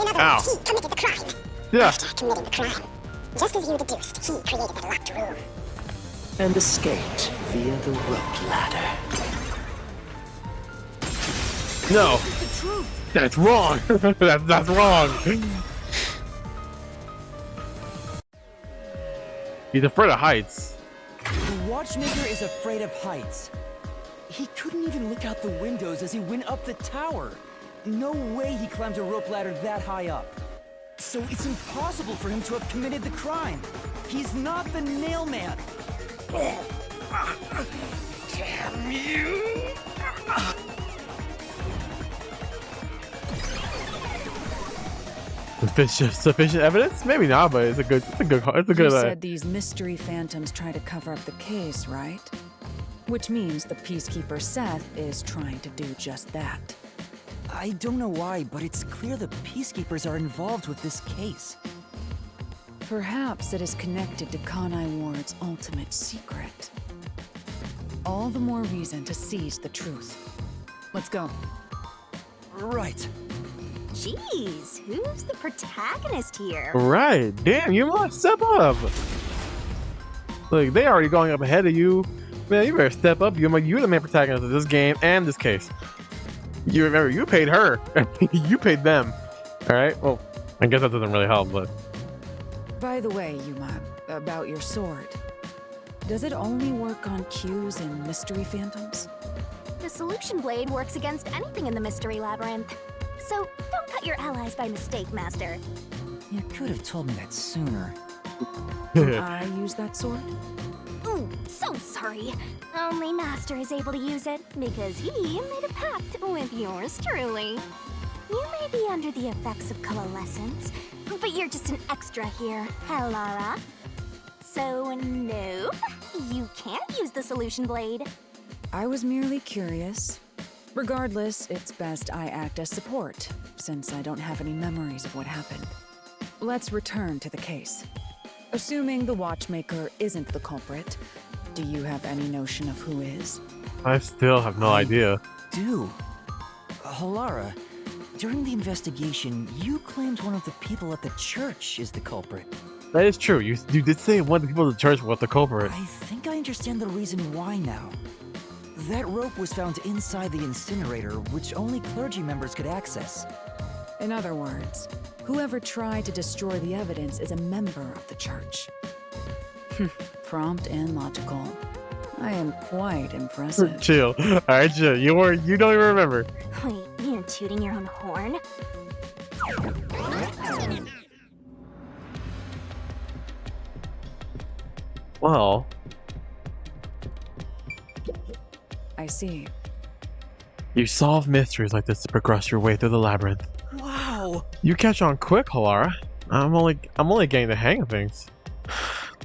In other Ow. words, he committed the crime. Yeah. After committing the crime, just as you deduced, he created that locked room. And escaped via the rope ladder. No, that's wrong. that's wrong. He's afraid of heights. The watchmaker is afraid of heights. He couldn't even look out the windows as he went up the tower. No way he climbed a rope ladder that high up. So it's impossible for him to have committed the crime. He's not the nail man. Damn you! Sufficient evidence? Maybe not, but it's a good. You said these mystery phantoms try to cover up the case, right? Which means the Peacekeeper Seth is trying to do just that. I don't know why, but it's clear the Peacekeepers are involved with this case. Perhaps it is connected to Kanai Ward's ultimate secret. All the more reason to seize the truth. Let's go. Right. Jeez, who's the protagonist here? Right. Damn, you must step up. Like they already going up ahead of you. Man, you better step up. You're the main protagonist of this game and this case. You remember, you paid her. You paid them. Alright, well, I guess that doesn't really help, but... By the way, Yuma, about your sword. Does it only work on cues and mystery phantoms? The solution blade works against anything in the Mystery Labyrinth. So don't cut your allies by mistake, Master. You could have told me that sooner. Can I use that sword? Ooh, so sorry. Only Master is able to use it because he made a pact with yours truly. You may be under the effects of coalescence, but you're just an extra here, Halara. So no, you can't use the solution blade. I was merely curious. Regardless, it's best I act as support, since I don't have any memories of what happened. Let's return to the case. Assuming the watchmaker isn't the culprit, do you have any notion of who is? I still have no idea. Do. Halara, during the investigation, you claimed one of the people at the church is the culprit. That is true. You did say one of the people at the church was the culprit. I think I understand the reason why now. That rope was found inside the incinerator, which only clergy members could access. In other words, whoever tried to destroy the evidence is a member of the church. Prompt and logical. I am quite impressive. Chill. Alright, chill. You don't even remember. Wait, you're tooting your own horn? Well, I see. you solve mysteries like this to progress your way through the labyrinth. Wow! You catch on quick, Halara. I'm only getting the hang of things.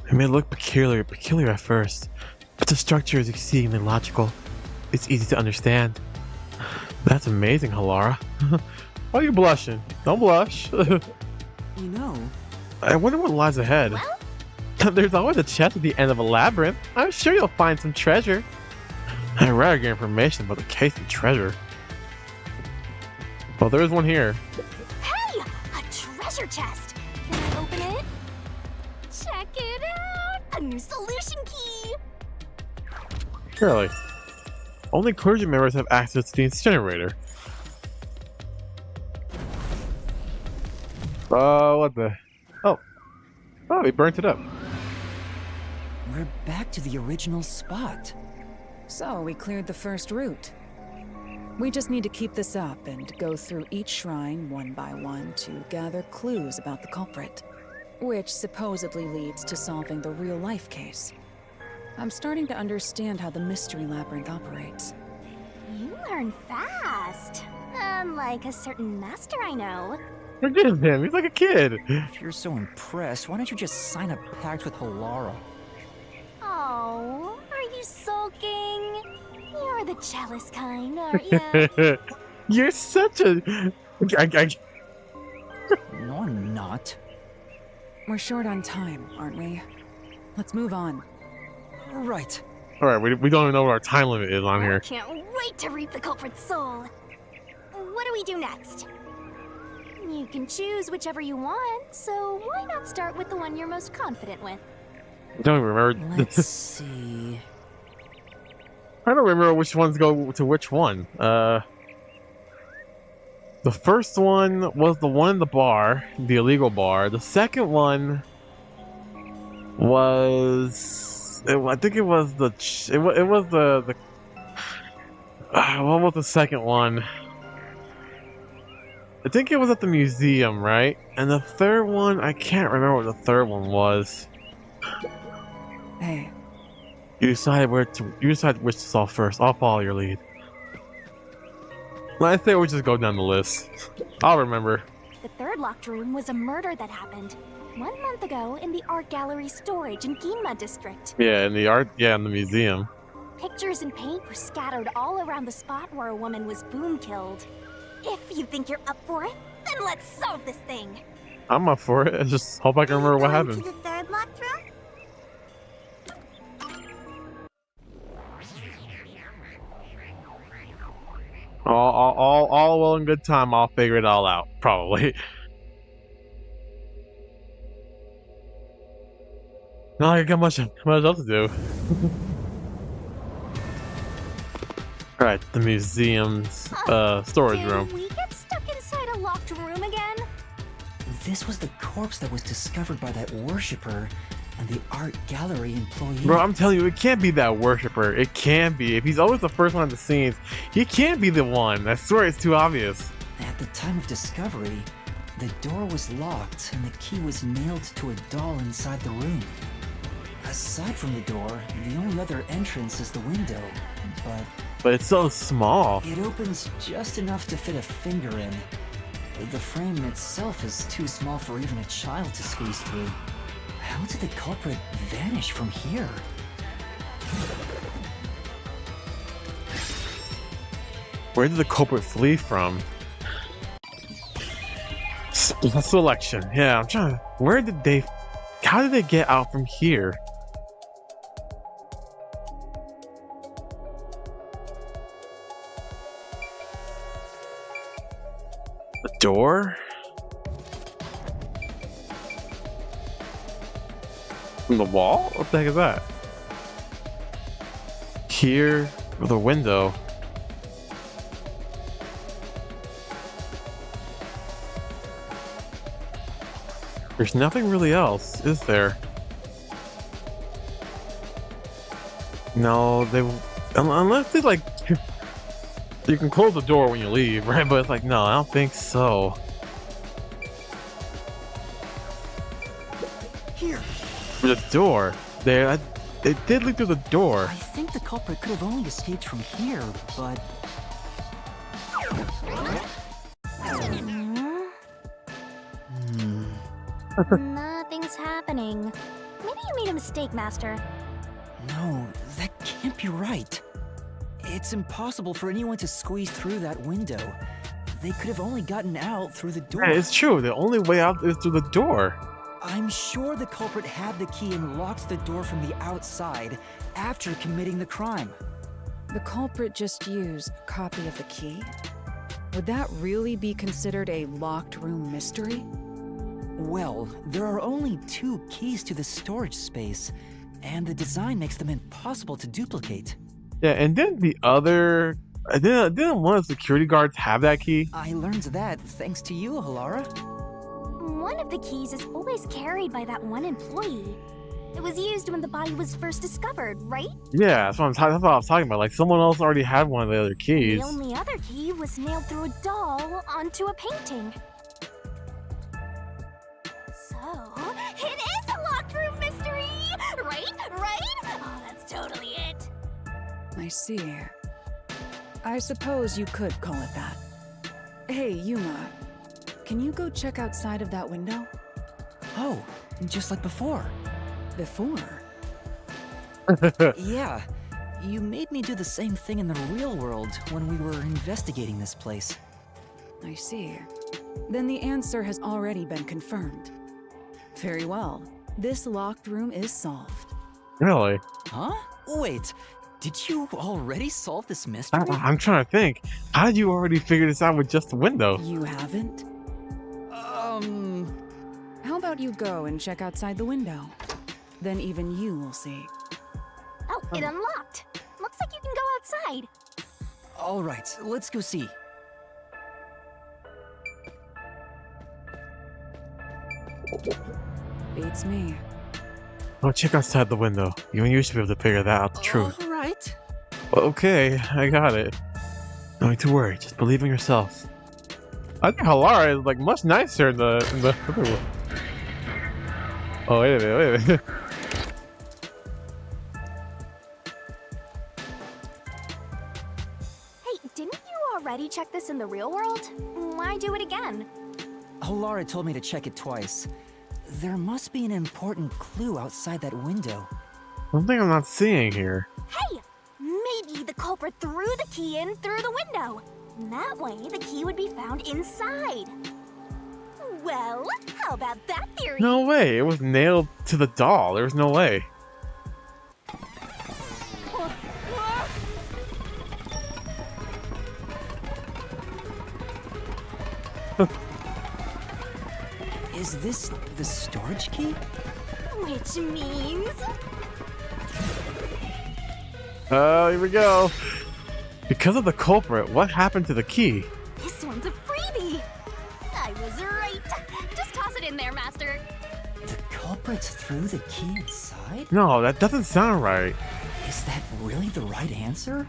It may look peculiar at first, but the structure is exceedingly logical. It's easy to understand. That's amazing, Halara. Why are you blushing? Don't blush. You know, I wonder what lies ahead. Well? There's always a chest at the end of a labyrinth. I'm sure you'll find some treasure. I'd rather get information about the case and treasure. Well, there is one here. Hey! A treasure chest! Can I open it? Check it out! A new solution key! Surely. Only clergy members have access to the incinerator. What the? Oh, he burnt it up. we're back to the original spot. So, we cleared the first route. We just need to keep this up and go through each shrine one by one to gather clues about the culprit, which supposedly leads to solving the real-life case. I'm starting to understand how the Mystery Labyrinth operates. You learn fast. Unlike a certain master I know. Forgive him, he's like a kid. If you're so impressed, why don't you just sign a pact with Halara? Oh, are you sulking? You're the jealous kind, aren't you? You're such a... No, I'm not. We're short on time, aren't we? Let's move on. Right. Alright, we don't even know what our time limit is on I here. can't wait to reap the culprit's soul. What do we do next? You can choose whichever you want, so why not start with the one you're most confident with? I don't even remember. Let's see. I don't remember which ones go to which one. The first one was the one in the bar, the illegal bar. The second one was... I think it was the... It was the what was the second one? I think it was at the museum, right? And the third one, I can't remember what the third one was. Hey, You decide which to solve first. I'll follow your lead. I say we just go down the list. I'll remember. The third locked room was a murder that happened 1 month ago in the art gallery storage in Ginma district. Yeah, in the museum. Pictures and paint were scattered all around the spot where a woman was boom killed. If you think you're up for it, then let's solve this thing. I'm up for it. I just hope I can remember what happened. To the third locked room? All well and good time. I'll figure it all out. Probably. No, I got much else to do. Right, the museum's storage Did room. we get stuck inside a locked room again? This was the corpse that was discovered by that worshipper and the art gallery employee. Bro, I'm telling you, it can't be that worshiper. It can't be. If he's always the first one at the scenes, he can't be the one. I swear it's too obvious. At the time of discovery, the door was locked and the key was nailed to a doll inside the room. Aside from the door, the only other entrance is the window, But it's so small. it opens just enough to fit a finger in. The frame itself is too small for even a child to squeeze through. How did the culprit vanish from here? Where did the culprit flee from? Selection. Yeah, I'm trying to. Where did they. How did they get out from here? The door? From the wall? What the heck is that? Here, or the window. There's nothing really else, is there? No, they unless they like you can close the door when you leave, right? But it's like, no, I don't think so. Here. The door. There, it did lead through the door. I think the culprit could have only escaped from here, but Nothing's happening. Maybe you made a mistake, Master. no, that can't be right. It's impossible for anyone to squeeze through that window. They could have only gotten out through the door. Yeah, it's true. The only way out is through the door. I'm sure the culprit had the key and locked the door from the outside after committing the crime. The culprit just used a copy of the key? Would that really be considered a locked room mystery? Well, there are only 2 keys to the storage space, and the design makes them impossible to duplicate. Yeah, and then the other. Didn't one of the security guards have that key? I learned that thanks to you, Halara. One of the keys is always carried by that one employee. It was used when the body was first discovered, right? Yeah, that's what I was talking about. Like, someone else already had one of the other keys. The only other key was nailed through a doll onto a painting. So, it is a locked room mystery! Right? Oh, that's totally it. I see. I suppose you could call it that. Hey, Yuma, can you go check outside of that window? Oh, just like before. Before? Yeah, you made me do the same thing in the real world when we were investigating this place. I see. Then the answer has already been confirmed. Very well. This locked room is solved. Really? Huh? Wait, did you already solve this mystery? I'm trying to think. How did you already figure this out with just the window? You haven't? How about you go and check outside the window? Then even you will see. Oh, it unlocked. Looks like you can go outside. All right, let's go see. Beats me. Oh, check outside the window. Even you should be able to figure that out, the truth. All right. Okay, I got it. No need to worry, just believe in yourself. I think Halara is like much nicer in the other one. Oh, wait a minute. Hey, didn't you already check this in the real world? Why do it again? Halara told me to check it twice. There must be an important clue outside that window. Something I'm not seeing here. Hey! Maybe the culprit threw the key in through the window. That way, the key would be found inside. Well, how about that theory? No way, it was nailed to the doll. There was no way. Is this the storage key? Which means... Oh, here we go. Because of the culprit, what happened to the key? This one's a freebie! I was right! Just toss it in there, Master! The culprits threw the key inside? No, that doesn't sound right. Is that really the right answer?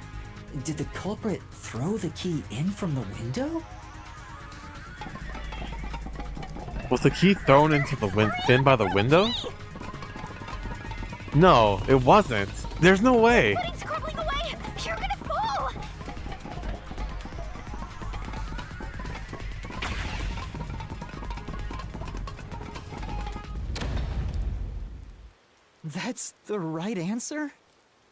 Did the culprit throw the key in from the window? Was the key thrown into the bin by the window? No, it wasn't. There's no way. Pudding's crumbling away! You're gonna fall! That's the right answer?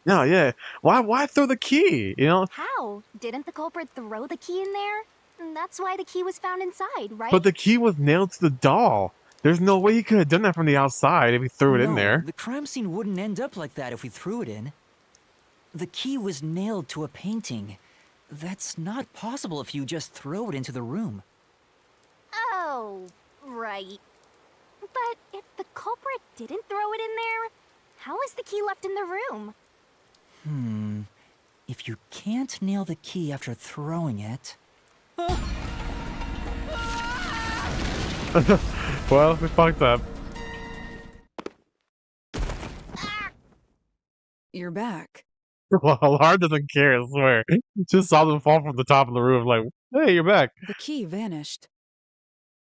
No, yeah. Why throw the key? You know? How? Didn't the culprit throw the key in there? That's why the key was found inside, right? But the key was nailed to the doll. There's no way he could have done that from the outside if he threw it in there. The crime scene wouldn't end up like that if we threw it in. The key was nailed to a painting. That's not possible if you just throw it into the room. Oh, right. But if the culprit didn't throw it in there, how is the key left in the room? If you can't nail the key after throwing it... Well, we fucked up. You're back. Well, Halara doesn't care, I swear. Just saw them fall from the top of the roof like, hey, you're back. The key vanished.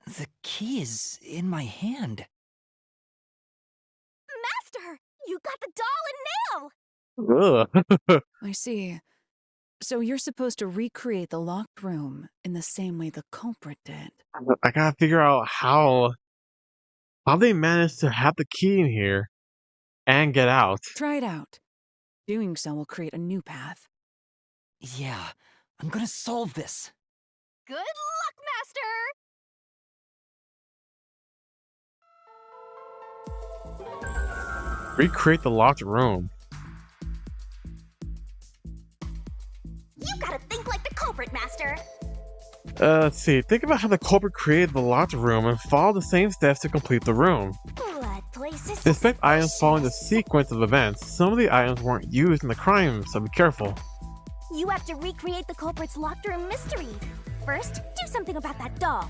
The key is in my hand. Master! You got the doll and nail! Ugh. I see. So you're supposed to recreate the locked room in the same way the culprit did. I gotta figure out how they managed to have the key in here and get out. Try it out. Doing so will create a new path. Yeah, I'm gonna solve this. Good luck, Master! Recreate the locked room. You gotta think like the culprit, Master! Let's see. Think about how the culprit created the locked room and follow the same steps to complete the room. Blood places. Inspect items following the sequence of events. Some of the items weren't used in the crime, so be careful. You have to recreate the culprit's locked room mystery. First, do something about that doll.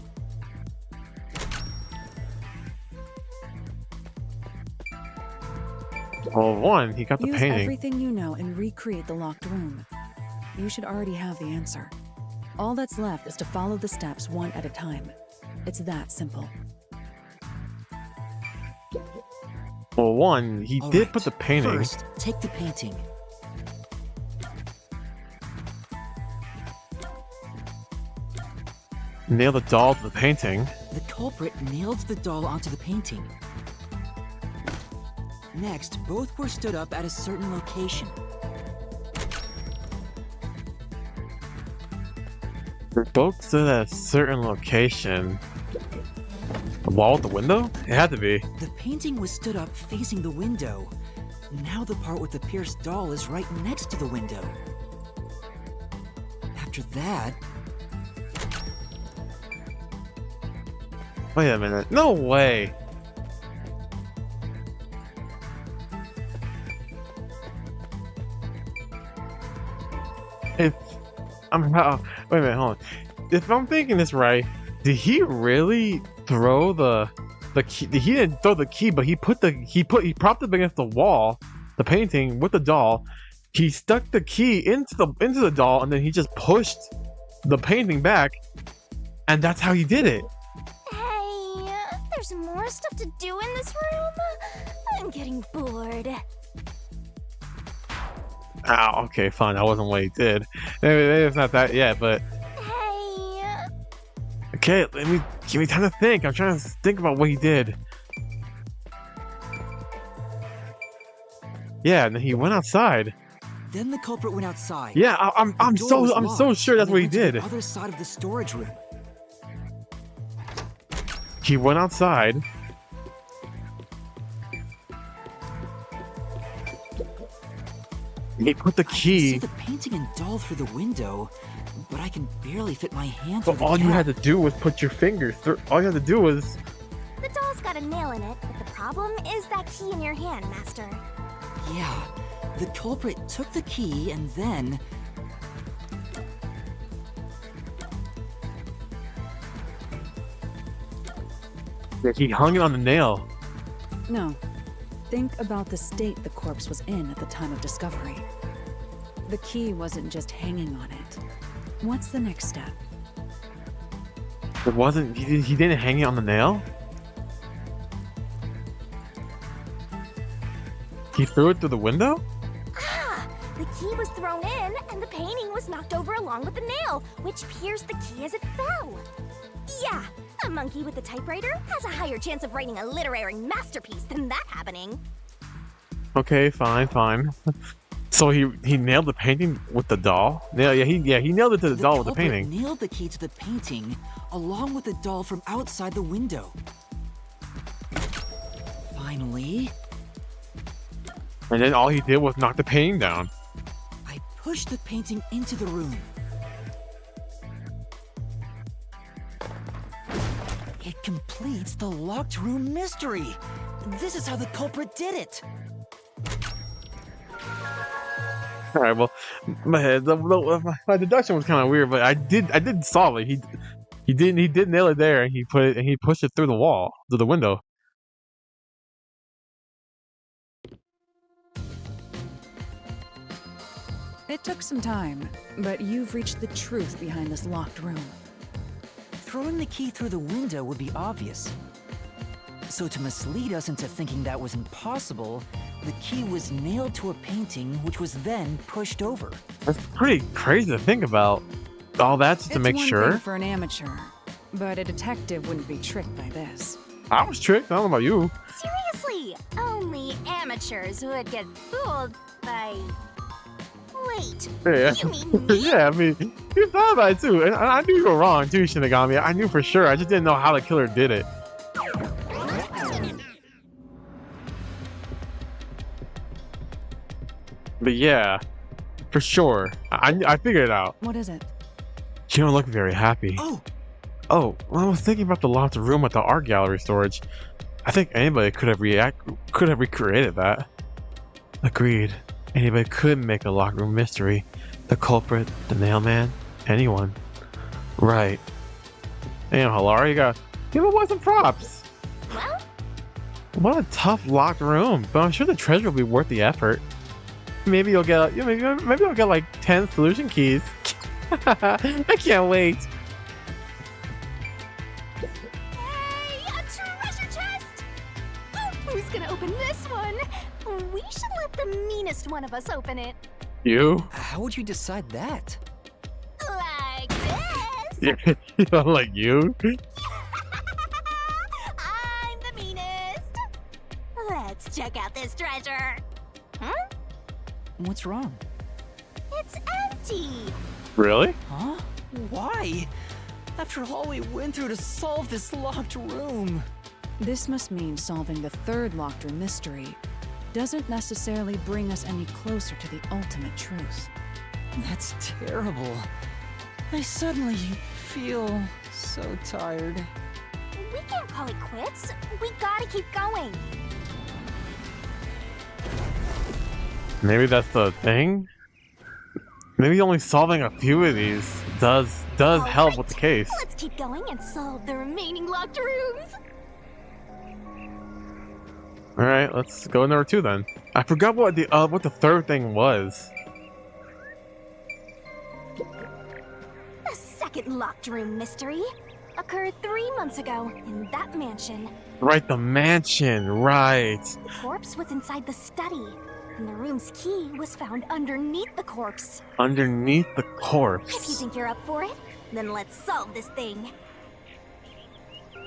Well, one, he got the Use painting. everything you know and recreate the locked room. You should already have the answer. All that's left is to follow the steps one at a time. It's that simple. Well, one, he All did right, put the painting. First, take the painting. Nail the doll to the painting. The culprit nailed the doll onto the painting. Next, both were stood up at a certain location. They both stood at a certain location. The wall with the window? It had to be. The painting was stood up facing the window. Now the part with the pierced doll is right next to the window. After that... Wait a minute. No way. If I'm wait a minute, hold on. If I'm thinking this right, did he really throw the key? He didn't throw the key, but he propped it against the wall, the painting with the doll. He stuck the key into the doll, and then he just pushed the painting back, and that's how he did it. Hey, there's more stuff to do in this room. I'm getting bored. Oh, okay, fine. That wasn't what he did. Maybe it's not that yet, but Hey. okay. Give me time to think. I'm trying to think about what he did. Yeah, and then he went outside. Then the culprit went outside. Yeah, I'm The door was so locked, sure that's and what they he went to did. the other side of the storage room. He went outside. He put the I can key. see the painting and doll through the window, but I can barely fit my hand But through the all you gap. had to do was put your fingers through. All you had to do was. The doll's got a nail in it, but the problem is that key in your hand, Master. Yeah, the culprit took the key and then... That he hung it on the nail. No. Think about the state the corpse was in at the time of discovery. The key wasn't just hanging on it. What's the next step? It wasn't. He didn't hang it on the nail. He threw it through the window. Ah, the key was thrown in, and the painting was knocked over along with the nail, which pierced the key as it fell. Yeah, a monkey with a typewriter has a higher chance of writing a literary masterpiece than that happening. Okay, fine. So he nailed the painting with the doll. Yeah, he nailed it to the doll with the painting. Nailed the key to the painting along with the doll from outside the window. Finally, And then all he did was knock the painting down. I pushed the painting into the room. It completes the locked room mystery. This is how the culprit did it. All right, well, my deduction was kind of weird, but I did solve it. He did nail it there, and he pushed it through the wall, through the window. It took some time, but you've reached the truth behind this locked room. Throwing the key through the window would be obvious. So to mislead us into thinking that was impossible, the key was nailed to a painting which was then pushed over. That's pretty crazy to think about. All that just to make It's one sure. thing for an amateur, but a detective wouldn't be tricked by this. I was tricked. I don't know about you. Seriously, only amateurs would get fooled by... Wait, Yeah. you mean me? Yeah, I mean, you thought about it too, and I knew you were wrong too, Shinigami. I knew for sure. I just didn't know how the killer did it. But yeah, for sure, I figured it out. What is it? You don't look very happy. Oh, Oh, well, I was thinking about the locked room at the art gallery storage. I think anybody could have recreated that. Agreed. Anybody could make a locked room mystery. The culprit, the nailman, anyone. Right. Damn, Halara, you got give away some props. Well, What a tough locked room, but I'm sure the treasure will be worth the effort. Maybe you'll get, maybe you'll get like 10 solution keys. I can't wait. hey, a treasure chest! Oh, who's gonna open this one? We should let the meanest one of us open it. You? how would you decide that? Like this. Yeah, you know, like you? I'm the meanest. Let's check out this treasure. Huh? What's wrong? It's empty. Really? Huh? Why? After all we went through to solve this locked room. This must mean solving the third locked room mystery doesn't necessarily bring us any closer to the ultimate truth. That's terrible. I suddenly feel so tired. We can't call it quits. We gotta keep going. Maybe that's the thing? Maybe only solving a few of these does help with the case. Let's keep going and solve the remaining locked rooms. Alright, let's go to number 2 then. I forgot what the third thing was. The second locked room mystery occurred 3 months ago in that mansion. Right, the mansion, right. The corpse was inside the study, and the room's key was found underneath the corpse. Underneath the If you corpse. think you're up for it, then let's solve this thing.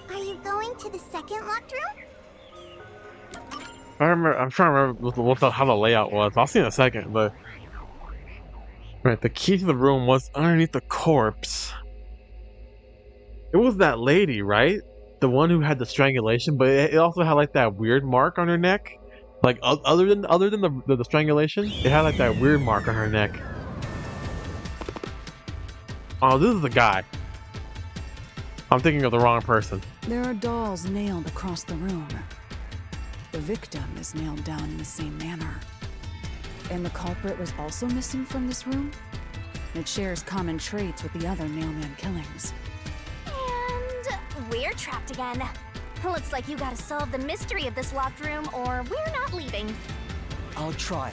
Are you going to the second locked room? I'm trying to remember how the layout was. I'll see in a second, but... Right, the key to the room was underneath the corpse. It was that lady, right? The one who had the strangulation, but it also had like that weird mark on her neck. Like other than the strangulation, it had like that weird mark on her neck. Oh, this is the guy. I'm thinking of the wrong person. There are dolls nailed across the room. The victim is nailed down in the same manner. And the culprit was also missing from this room? It shares common traits with the other nailman killings. And we're trapped again. Looks like you gotta solve the mystery of this locked room, or we're not leaving. I'll try.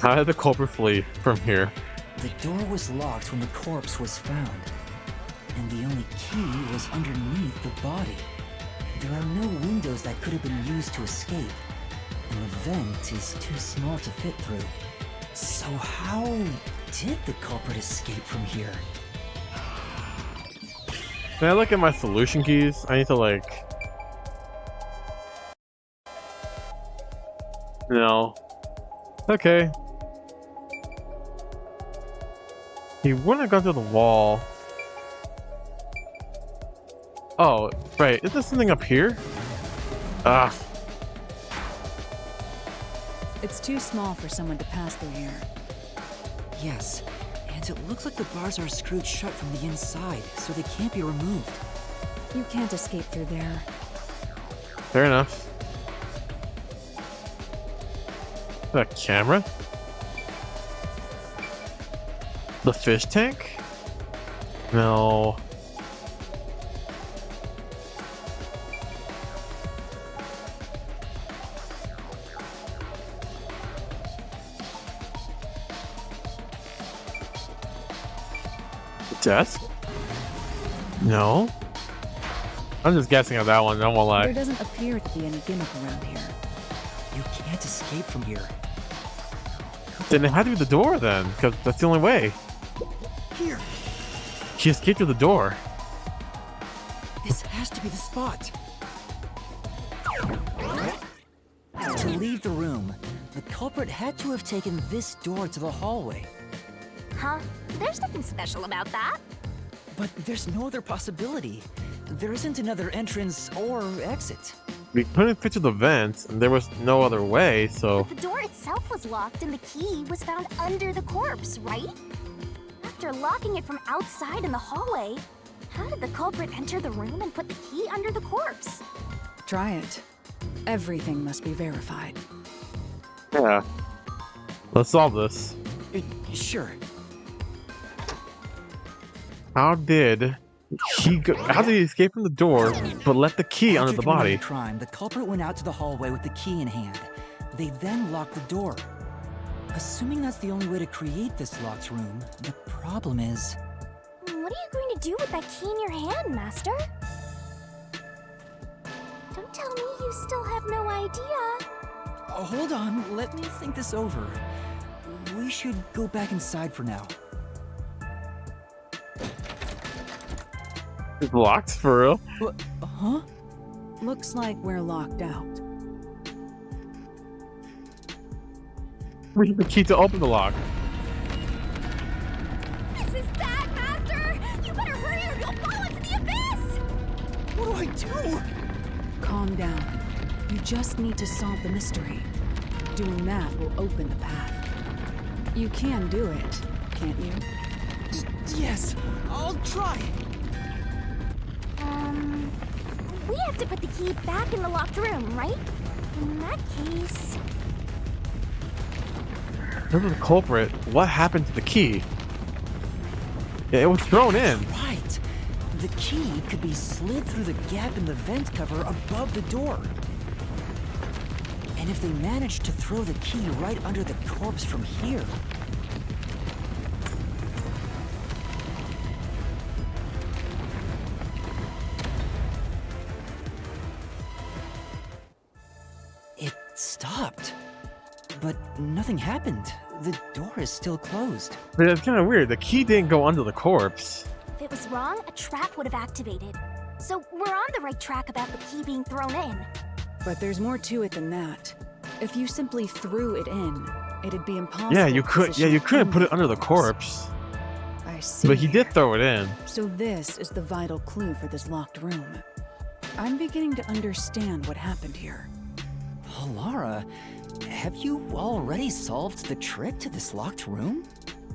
How did the culprit flee from here? The door was locked when the corpse was found, and the only key was underneath the body. There are no windows that could have been used to escape, and the vent is too small to fit through. So how did the culprit escape from here? Can I look at my solution keys? I need to like... No. Okay. He wouldn't have gone through the wall. Oh, right. Is there something up here? Ah. It's too small for someone to pass through here. Yes, and it looks like the bars are screwed shut from the inside, so they can't be removed. You can't escape through there. Fair enough. The camera? The fish tank? No. The desk? No. I'm just guessing on that one, I won't lie. There doesn't appear to be any gimmick around here. You can't escape from here. Then it had to be the door then, because that's the only way. Here! She escaped through the door. This has to be the spot. To leave the room, the culprit had to have taken this door to the hallway. Huh? There's nothing special about that. But there's no other possibility. There isn't another entrance or exit. We couldn't fit through the vents, and there was no other way, so... But the door itself was locked and the key was found under the corpse, right? After locking it from outside in the hallway, how did the culprit enter the room and put the key under the corpse? Try it. Everything must be verified. Yeah. Let's solve this. Sure. How did he escape from the door, but left the key under the body? After committing the crime, the culprit went out to the hallway with the key in hand. They then locked the door. Assuming that's the only way to create this locked room, the problem is... What are you going to do with that key in your hand, Master? Don't tell me you still have no idea. Hold on, let me think this over. We should go back inside for now. It's locked, for real? Huh? Looks like we're locked out. We need the key to open the lock. This is bad, Master! You better hurry or you'll fall into the abyss! What do I do? Calm down. You just need to solve the mystery. Doing that will open the path. You can do it, can't you? Yes, I'll try. We have to put the key back in the locked room, right? In that case... Remember the culprit? What happened to the key? Yeah, it was thrown in. Right. The key could be slid through the gap in the vent cover above the door. And if they managed to throw the key right under the corpse from here... It stopped. But nothing happened. The door is still closed. But it's kind of weird. The key didn't go under the corpse. If it was wrong, a trap would have activated. So we're on the right track about the key being thrown in. But there's more to it than that. If you simply threw it in, it'd be impossible. Yeah, you to could. Yeah, position you couldn't put it under the corpse. corpse. I see. But he did throw it in. So this is the vital clue for this locked room. I'm beginning to understand what happened here. Halara, have you already solved the trick to this locked room?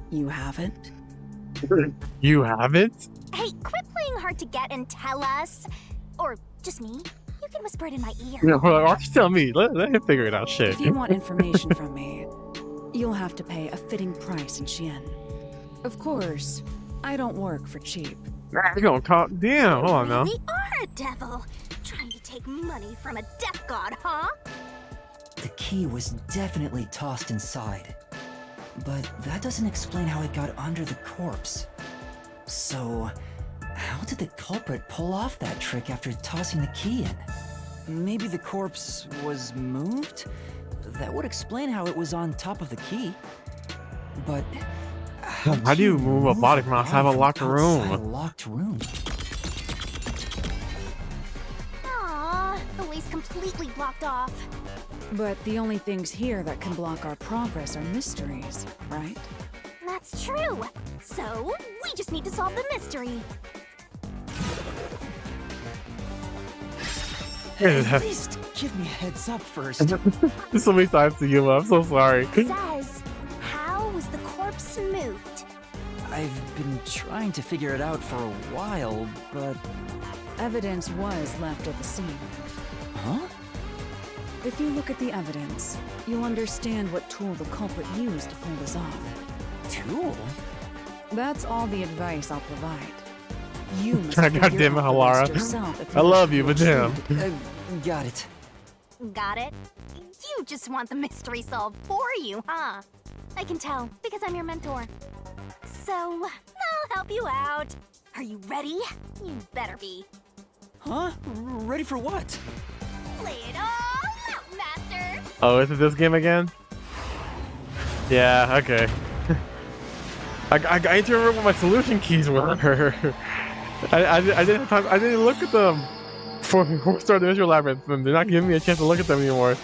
You haven't? You haven't? Hey, quit playing hard to get and tell us. Or just me. You can whisper it in my ear. Yeah, well, why don't you tell me? Let him figure it out. Shit. If you want information from me, you'll have to pay a fitting price in Xian. Of course, I don't work for cheap. You gonna talk? Damn, hold on now. You really are a devil, trying to take money from a death god, huh? The key was definitely tossed inside. But that doesn't explain how it got under the corpse. So, how did the culprit pull off that trick after tossing the key in? Maybe the corpse was moved? That would explain how it was on top of the key. But How do you move a body from outside of a locked room? A locked room. Aww, the way's completely blocked off. But the only things here that can block our progress are mysteries, right? That's true. So, we just need to solve the mystery. At least give me a heads up first. There's so many times to give up. I'm so sorry. It says, how was the corpse moved? I've been trying to figure it out for a while, but... Evidence was left at the scene. Huh? If you look at the evidence, you'll understand what tool the culprit used to pull this off. Tool? That's all the advice I'll provide. You must God figure damn it, out the Halara. rest yourself if I you love wish you, to but be damn. treated. Got it. Got it? You just want the mystery solved for you, huh? I can tell, because I'm your mentor. So, I'll help you out. Are you ready? You better be. Huh? Ready for what? Lay it all out, Master! Oh, is it this game again? Yeah, okay. I need to remember what my solution keys were. I didn't have time. I didn't look at them before we started the Mystery Labyrinth, and they're not giving me a chance to look at them anymore.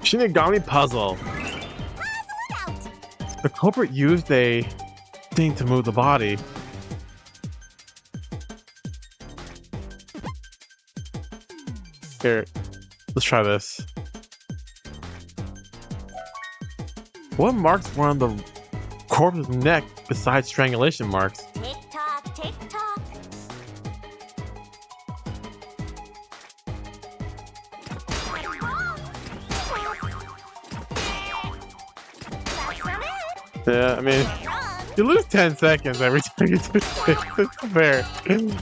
Shinigami puzzle. The culprit used a thing to move the body. Here, let's try this. What marks were on the corpse's neck besides strangulation marks? Tick tock, tick tock. That's not it. Yeah, I mean, Run. you lose 10 seconds every time you do this. It's fair. Go, go, go.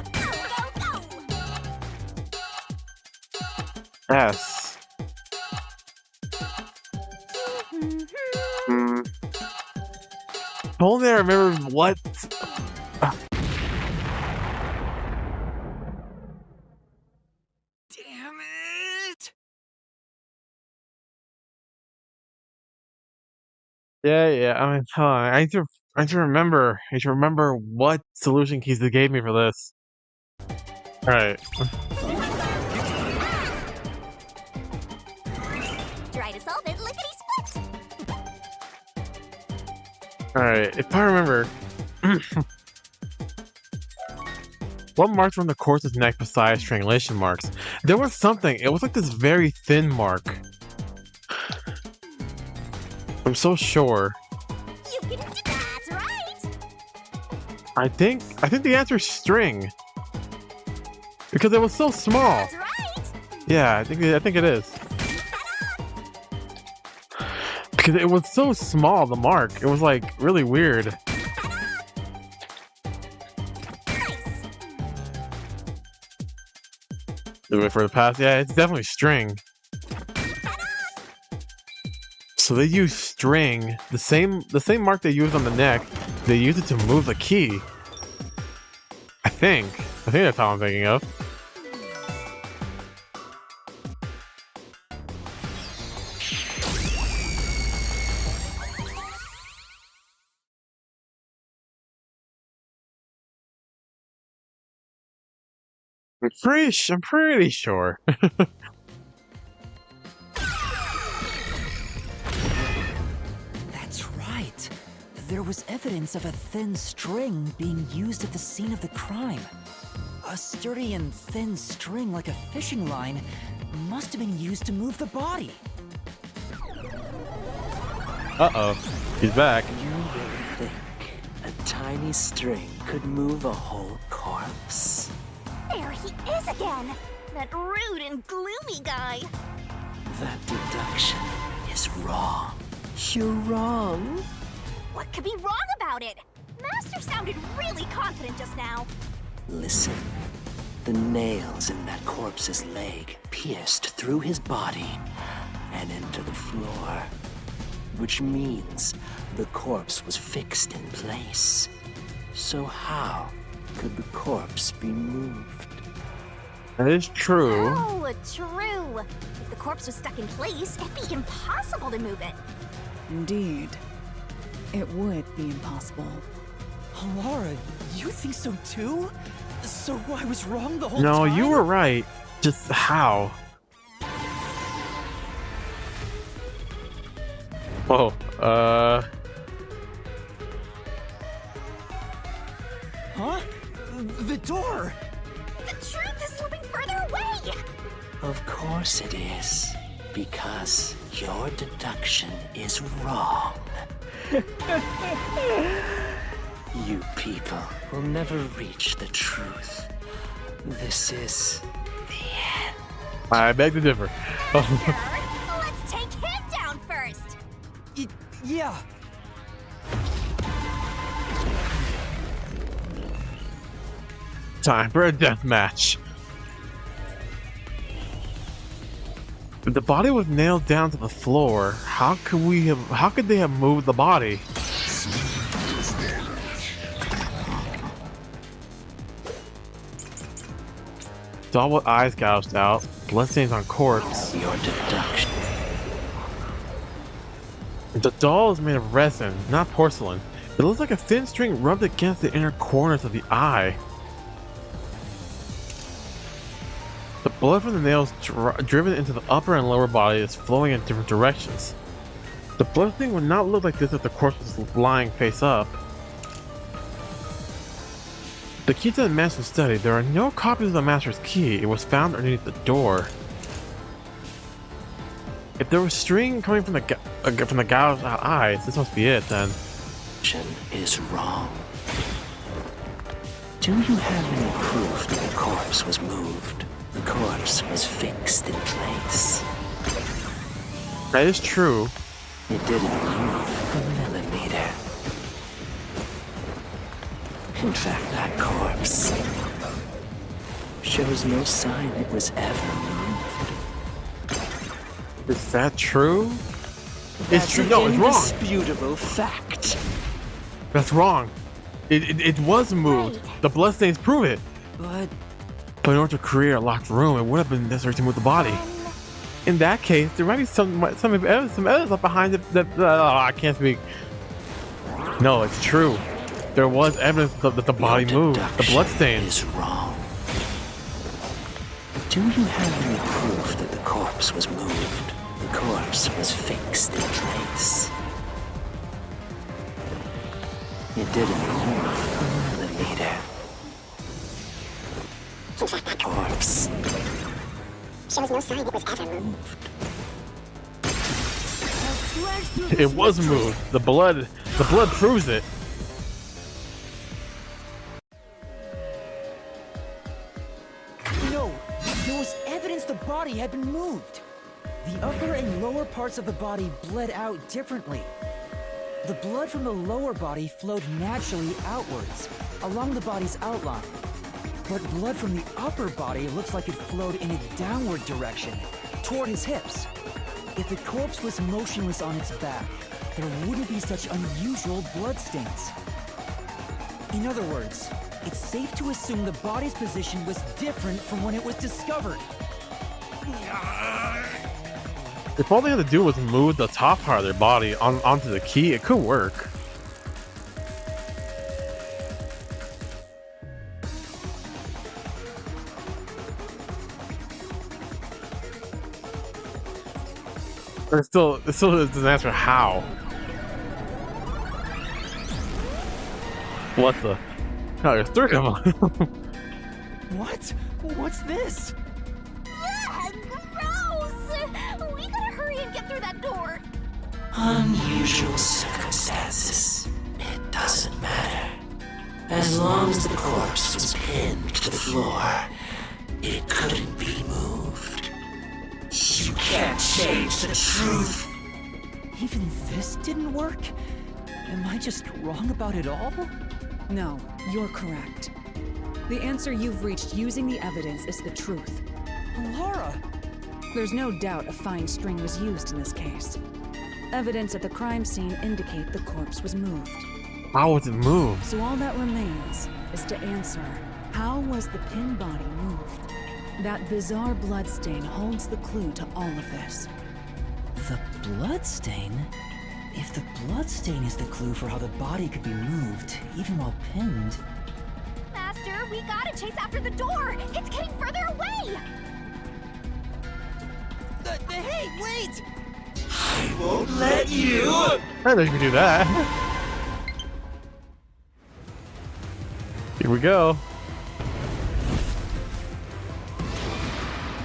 Yes. Only I remember what. Damn it! Yeah. I mean, hold on. I need to remember. I need to remember what solution keys they gave me for this. All right. Try to solve it lickety-split. All right. If I remember. What marks were on the corpse's neck besides strangulation marks? There was something. It was like this very thin mark. I'm so sure. You can do that's right. I think the answer is string. Because it was so small. That's right. Yeah, I think it is. Because it was so small, the mark. It was like really weird. Nice. Wait for the pass. Yeah, it's definitely string. So they use string, the same mark they used on the neck. They use it to move the key. I think that's how I'm thinking of. I'm pretty sure. That's right. There was evidence of a thin string being used at the scene of the crime. A sturdy and thin string like a fishing line must have been used to move the body. Uh-oh. He's back. You really think a tiny string could move a whole corpse. There he is again! That rude and gloomy guy! That deduction is wrong. You're wrong. What could be wrong about it? Master sounded really confident just now. Listen. The nails in that corpse's leg pierced through his body and into the floor. Which means the corpse was fixed in place. So how could the corpse be moved? That is true. Oh, true. If the corpse was stuck in place, it'd be impossible to move it. Indeed. It would be impossible. Halara, you think so too? So I was wrong the whole No, time? you were right. Just how? Whoa, Huh? The door! The truth is slipping further away! Of course it is. Because your deduction is wrong. You people will never reach the truth. This is the end. I beg to differ. Let's take him down first! Yeah. Time for a death match. If the body was nailed down to the floor, how could they have moved the body? Doll with eyes gouged out, bloodstains on corpse. Your deduction. The doll is made of resin, not porcelain. It looks like a thin string rubbed against the inner corners of the eye. The blood from the nails driven into the upper and lower body is flowing in different directions. The blood thing would not look like this if the corpse was lying face up. The key to the master's study. There are no copies of the master's key. It was found underneath the door. If there was string coming from the gouged out eyes, this must be it then. Is wrong. Do you have any proof that the corpse was moved? The corpse was fixed in place. That is true. It didn't move a millimeter. In fact, that corpse shows no sign it was ever moved. Is that true? That's true. No, it's wrong. Indisputable fact. That's wrong. It was moved. Right. The bloodstains prove it. But But in order to create a locked room, it would have been necessary to move the body. In that case, there might be some evidence left behind it that I can't speak. No, it's true. There was evidence that the body moved. The bloodstains. Is wrong. Do you have any proof that the corpse was moved? The corpse was fixed in place. It didn't move a millimeter. The corpse shows no sign it was ever moved. It was moved. The blood proves it. no, there was evidence the body had been moved. The upper and lower parts of the body bled out differently. The blood from the lower body flowed naturally outwards, along the body's outline. But blood from the upper body looks like it flowed in a downward direction, toward his hips. If the corpse was motionless on its back, there wouldn't be such unusual bloodstains. In other words, it's safe to assume the body's position was different from when it was discovered. If all they had to do was move the top part of their body onto the key, it could work. It still doesn't answer how. What the? Oh, there's three of them. What? What's this? Ugh, gross! We gotta hurry and get through that door. Unusual circumstances. It doesn't matter. As long as the corpse was pinned to the floor, it couldn't be moved. You can't change the truth. Even this didn't work? Am I just wrong about it all? No, you're correct. The answer you've reached using the evidence is the truth. Halara! There's no doubt a fine string was used in this case. Evidence at the crime scene indicate the corpse was moved. How was it moved? So all that remains is to answer, how was the pinned body moved? That bizarre bloodstain holds the clue to all of this. The bloodstain? If the bloodstain is the clue for how the body could be moved, even while pinned... Master, we gotta chase after the door! It's getting further away! Hey, wait! I won't let you! I didn't know you could do that. Here we go.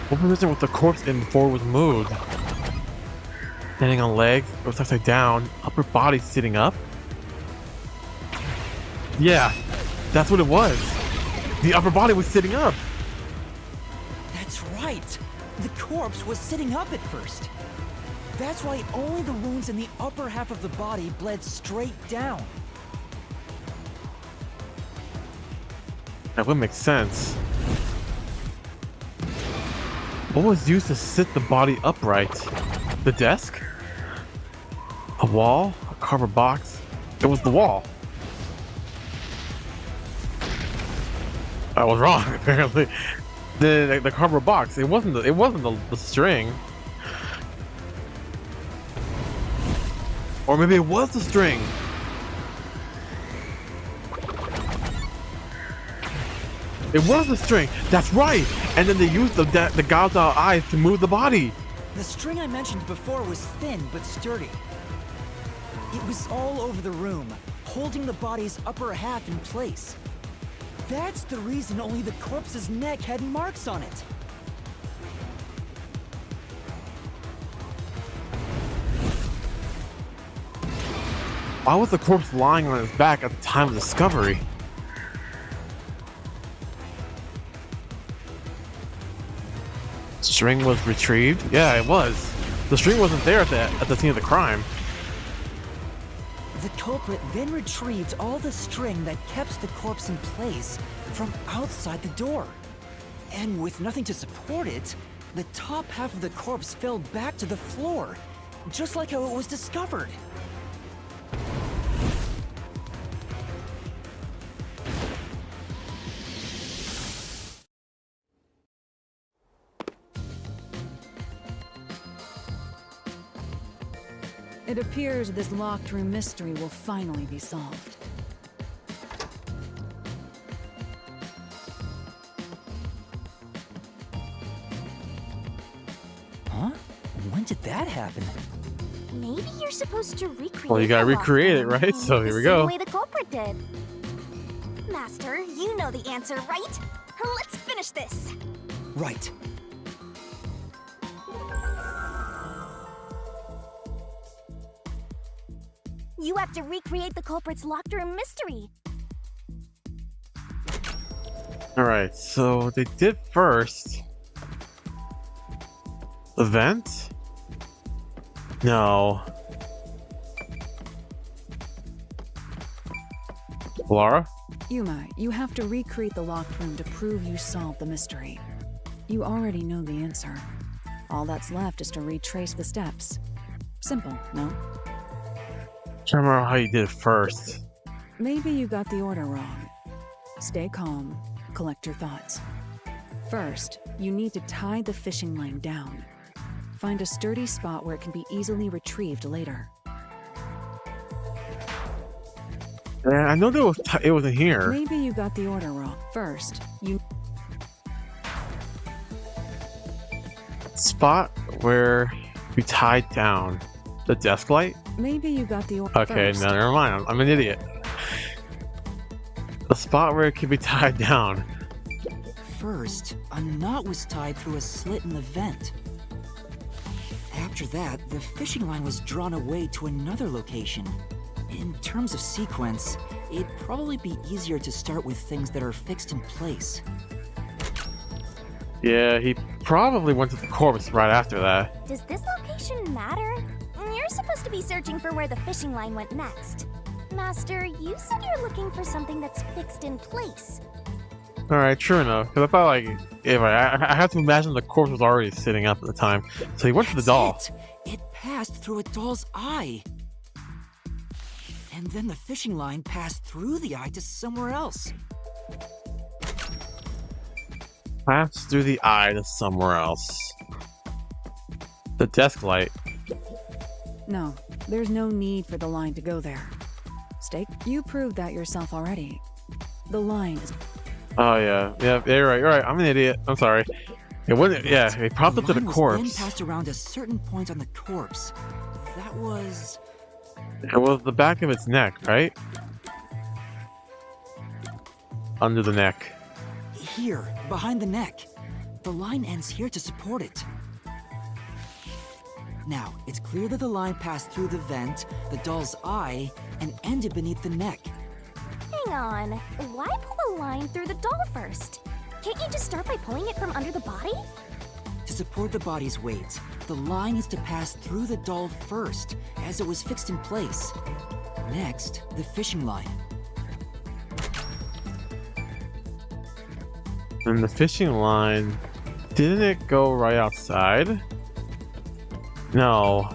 What position was the corpse in before it was moved? Standing on legs, it was upside down, upper body sitting up? Yeah, that's what it was. The upper body was sitting up. That's right! The corpse was sitting up at first. That's why only the wounds in the upper half of the body bled straight down. That would make sense. What was used to sit the body upright? The desk? A wall? A cardboard box? It was the wall. I was wrong, apparently. The cardboard box. It wasn't the string. Or maybe it was the string. It was the string. That's right. And then they used the gouged out eyes to move the body. The string I mentioned before was thin but sturdy. It was all over the room, holding the body's upper half in place. That's the reason only the corpse's neck had marks on it. Why was the corpse lying on its back at the time of discovery? String was retrieved? Yeah, it was. The string wasn't there at the scene of the crime. The culprit then retrieved all the string that kept the corpse in place from outside the door. And with nothing to support it, the top half of the corpse fell back to the floor, just like how it was discovered. It appears this locked room mystery will finally be solved. Huh? When did that happen? Maybe you're supposed to recreate. Well, you gotta the locked recreate it, room, right? So here we go. The same way the culprit did. Master, you know the answer, right? Let's finish this. Right. You have to recreate the culprit's locked room mystery. Alright, so they did first. The vent? No. Halara? Yuma, you have to recreate the locked room to prove you solved the mystery. You already know the answer. All that's left is to retrace the steps. Simple, no? I don't remember how you did it first. Maybe you got the order wrong. Stay calm, collect your thoughts. First, you need to tie the fishing line down. Find a sturdy spot where it can be easily retrieved later. Yeah, I know that it was in here. Maybe you got the order wrong. First, you... Spot where we tied down the desk light? Maybe you got the order Okay, first. no, never mind. I'm an idiot. The spot where it can be tied down. First, a knot was tied through a slit in the vent. After that, the fishing line was drawn away to another location. In terms of sequence, it'd probably be easier to start with things that are fixed in place. Yeah, he probably went to the corpse right after that. Does this location matter? You're supposed to be searching for where the fishing line went next. Master, you said you're looking for something that's fixed in place. Alright, true enough. Because I thought, like, if I have to imagine the corpse was already sitting up at the time. So he went to the doll. It passed through a doll's eye. And then the fishing line passed through the eye to somewhere else. Passed through the eye to somewhere else. The desk light. No, there's no need for the line to go there. Steak, you proved that yourself already. The line is... Oh yeah, you're right. I'm an idiot. I'm sorry. It wouldn't. Yeah, it popped up to the corpse. Then passed around a certain point on the corpse. That was... It was the back of its neck, right? Under the neck. Here, behind the neck. The line ends here to support it. Now, it's clear that the line passed through the vent, the doll's eye, and ended beneath the neck. Hang on. Why pull the line through the doll first? Can't you just start by pulling it from under the body? To support the body's weight, the line is to pass through the doll first, as it was fixed in place. Next, the fishing line. And the fishing line, didn't it go right outside? No.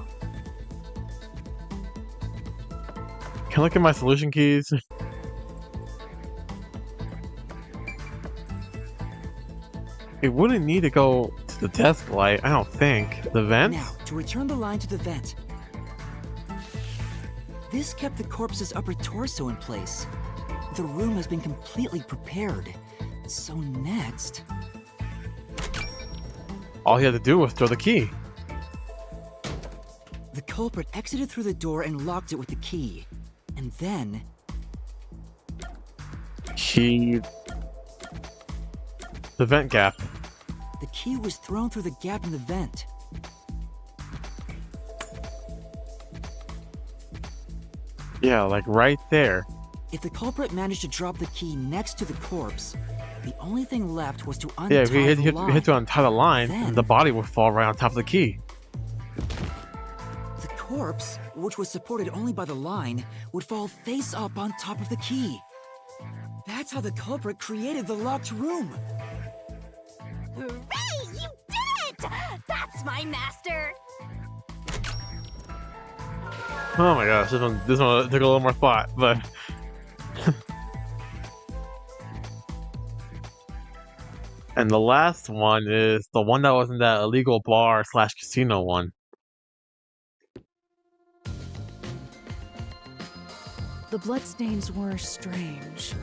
Can I look at my solution keys? It wouldn't need to go to the desk light, I don't think. The vent? Now, to return the line to the vent. This kept the corpse's upper torso in place. The room has been completely prepared. So next... All he had to do was throw the key. The culprit exited through the door and locked it with the key. And then... The vent gap. The key was thrown through the gap in the vent. Yeah, like right there. If the culprit managed to drop the key next to the corpse, the only thing left was to untie Yeah, if he the line. hit to untie the line, Then, the body would fall right on top of the key. the corpse, which was supported only by the line, would fall face up on top of the key. That's how the culprit created the locked room. Hooray! You did it! That's my master! Oh my gosh, this one took a little more thought, but... And the last one is the one that was in that illegal bar / casino one. The bloodstains were strange.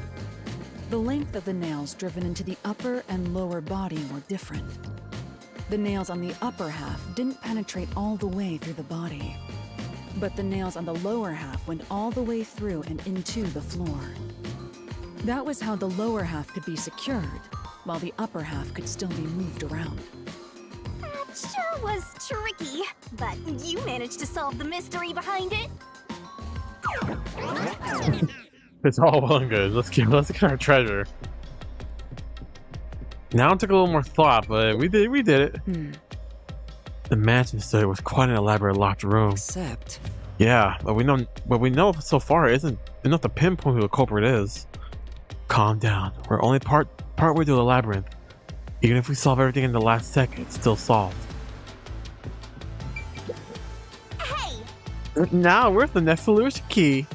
The length of the nails driven into the upper and lower body were different. The nails on the upper half didn't penetrate all the way through the body, but the nails on the lower half went all the way through and into the floor. That was how the lower half could be secured, while the upper half could still be moved around. That sure was tricky, but you managed to solve the mystery behind it. It's all well and good. Let's get our treasure. Now it took a little more thought, but we did it. The mansion study was quite an elaborate locked room. Except... Yeah, but we know so far isn't enough to pinpoint who the culprit is. Calm down. We're only partway through the labyrinth. Even if we solve everything in the last second, it's still solved. Hey! Now, where's the next solution key?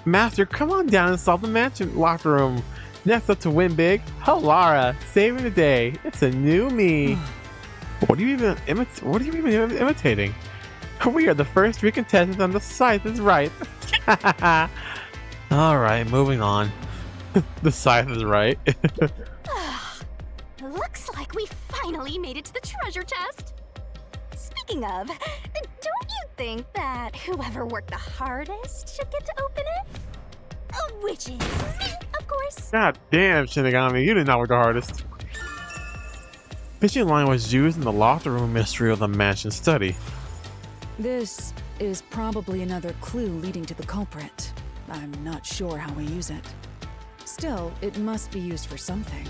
Master, come on down and solve the mansion locked room. Next up to win big, Halara, saving the day. It's a new me. What are you even imitating? We are the first three contestants on the site is right. Alright, moving on. The scythe is right. Looks like we finally made it to the treasure chest. Speaking of, don't you think that whoever worked the hardest should get to open it? Which is me, of course. God damn, Shinigami, you did not work the hardest. Fishing line was used in the locked room mystery of the mansion study. This is probably another clue leading to the culprit. I'm not sure how we use it. Still, it must be used for something.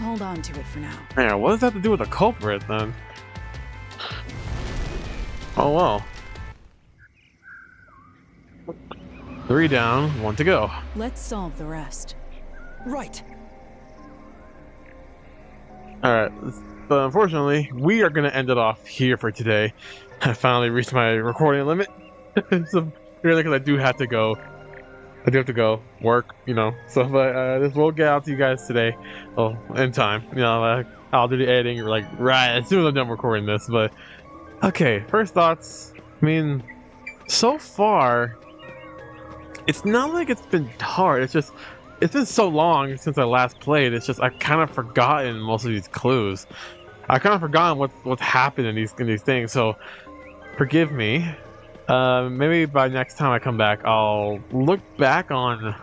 Hold on to it for now. Yeah, what does that have to do with the culprit then? Oh well. 3 down, 1 to go. Let's solve the rest. Right. Alright, but unfortunately, we are going to end it off here for today. I finally reached my recording limit. So, really, because I do have to go. I do have to go work, you know. So, but this will get out to you guys today. Well, in time. You know, I'll do the editing like right as soon as I'm done recording this. But okay, first thoughts. I mean, so far, it's not like it's been hard. It's just it's been so long since I last played. It's just I've kind of forgotten most of these clues. I've kind of forgotten what's happened in these things. So forgive me. Maybe by next time I come back, I'll look back on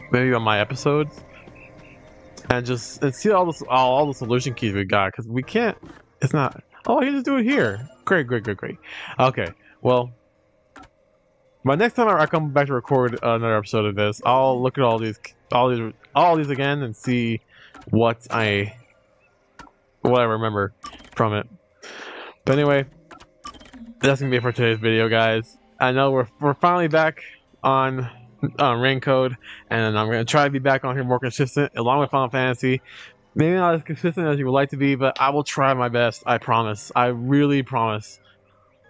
maybe on my episodes and see all the solution keys we got, because we can't. It's not. Oh, I can just do it here. Great. Okay, well, by next time I come back to record another episode of this, I'll look at all these again and see what I remember from it. But anyway, that's gonna be it for today's video, guys. I know we're finally back on Rain Code, and I'm gonna try to be back on here more consistent, along with Final Fantasy. Maybe not as consistent as you would like to be, but I will try my best. I promise. I really promise.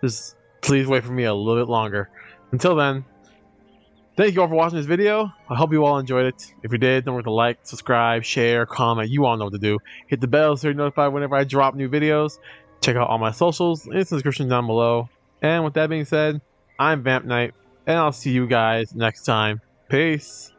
Just please wait for me a little bit longer. Until then, thank you all for watching this video. I hope you all enjoyed it. If you did, don't forget to like, subscribe, share, comment. You all know what to do. Hit the bell so you're notified whenever I drop new videos. Check out all my socials in the description down below. And with that being said, I'm Vamp Knight, and I'll see you guys next time. Peace!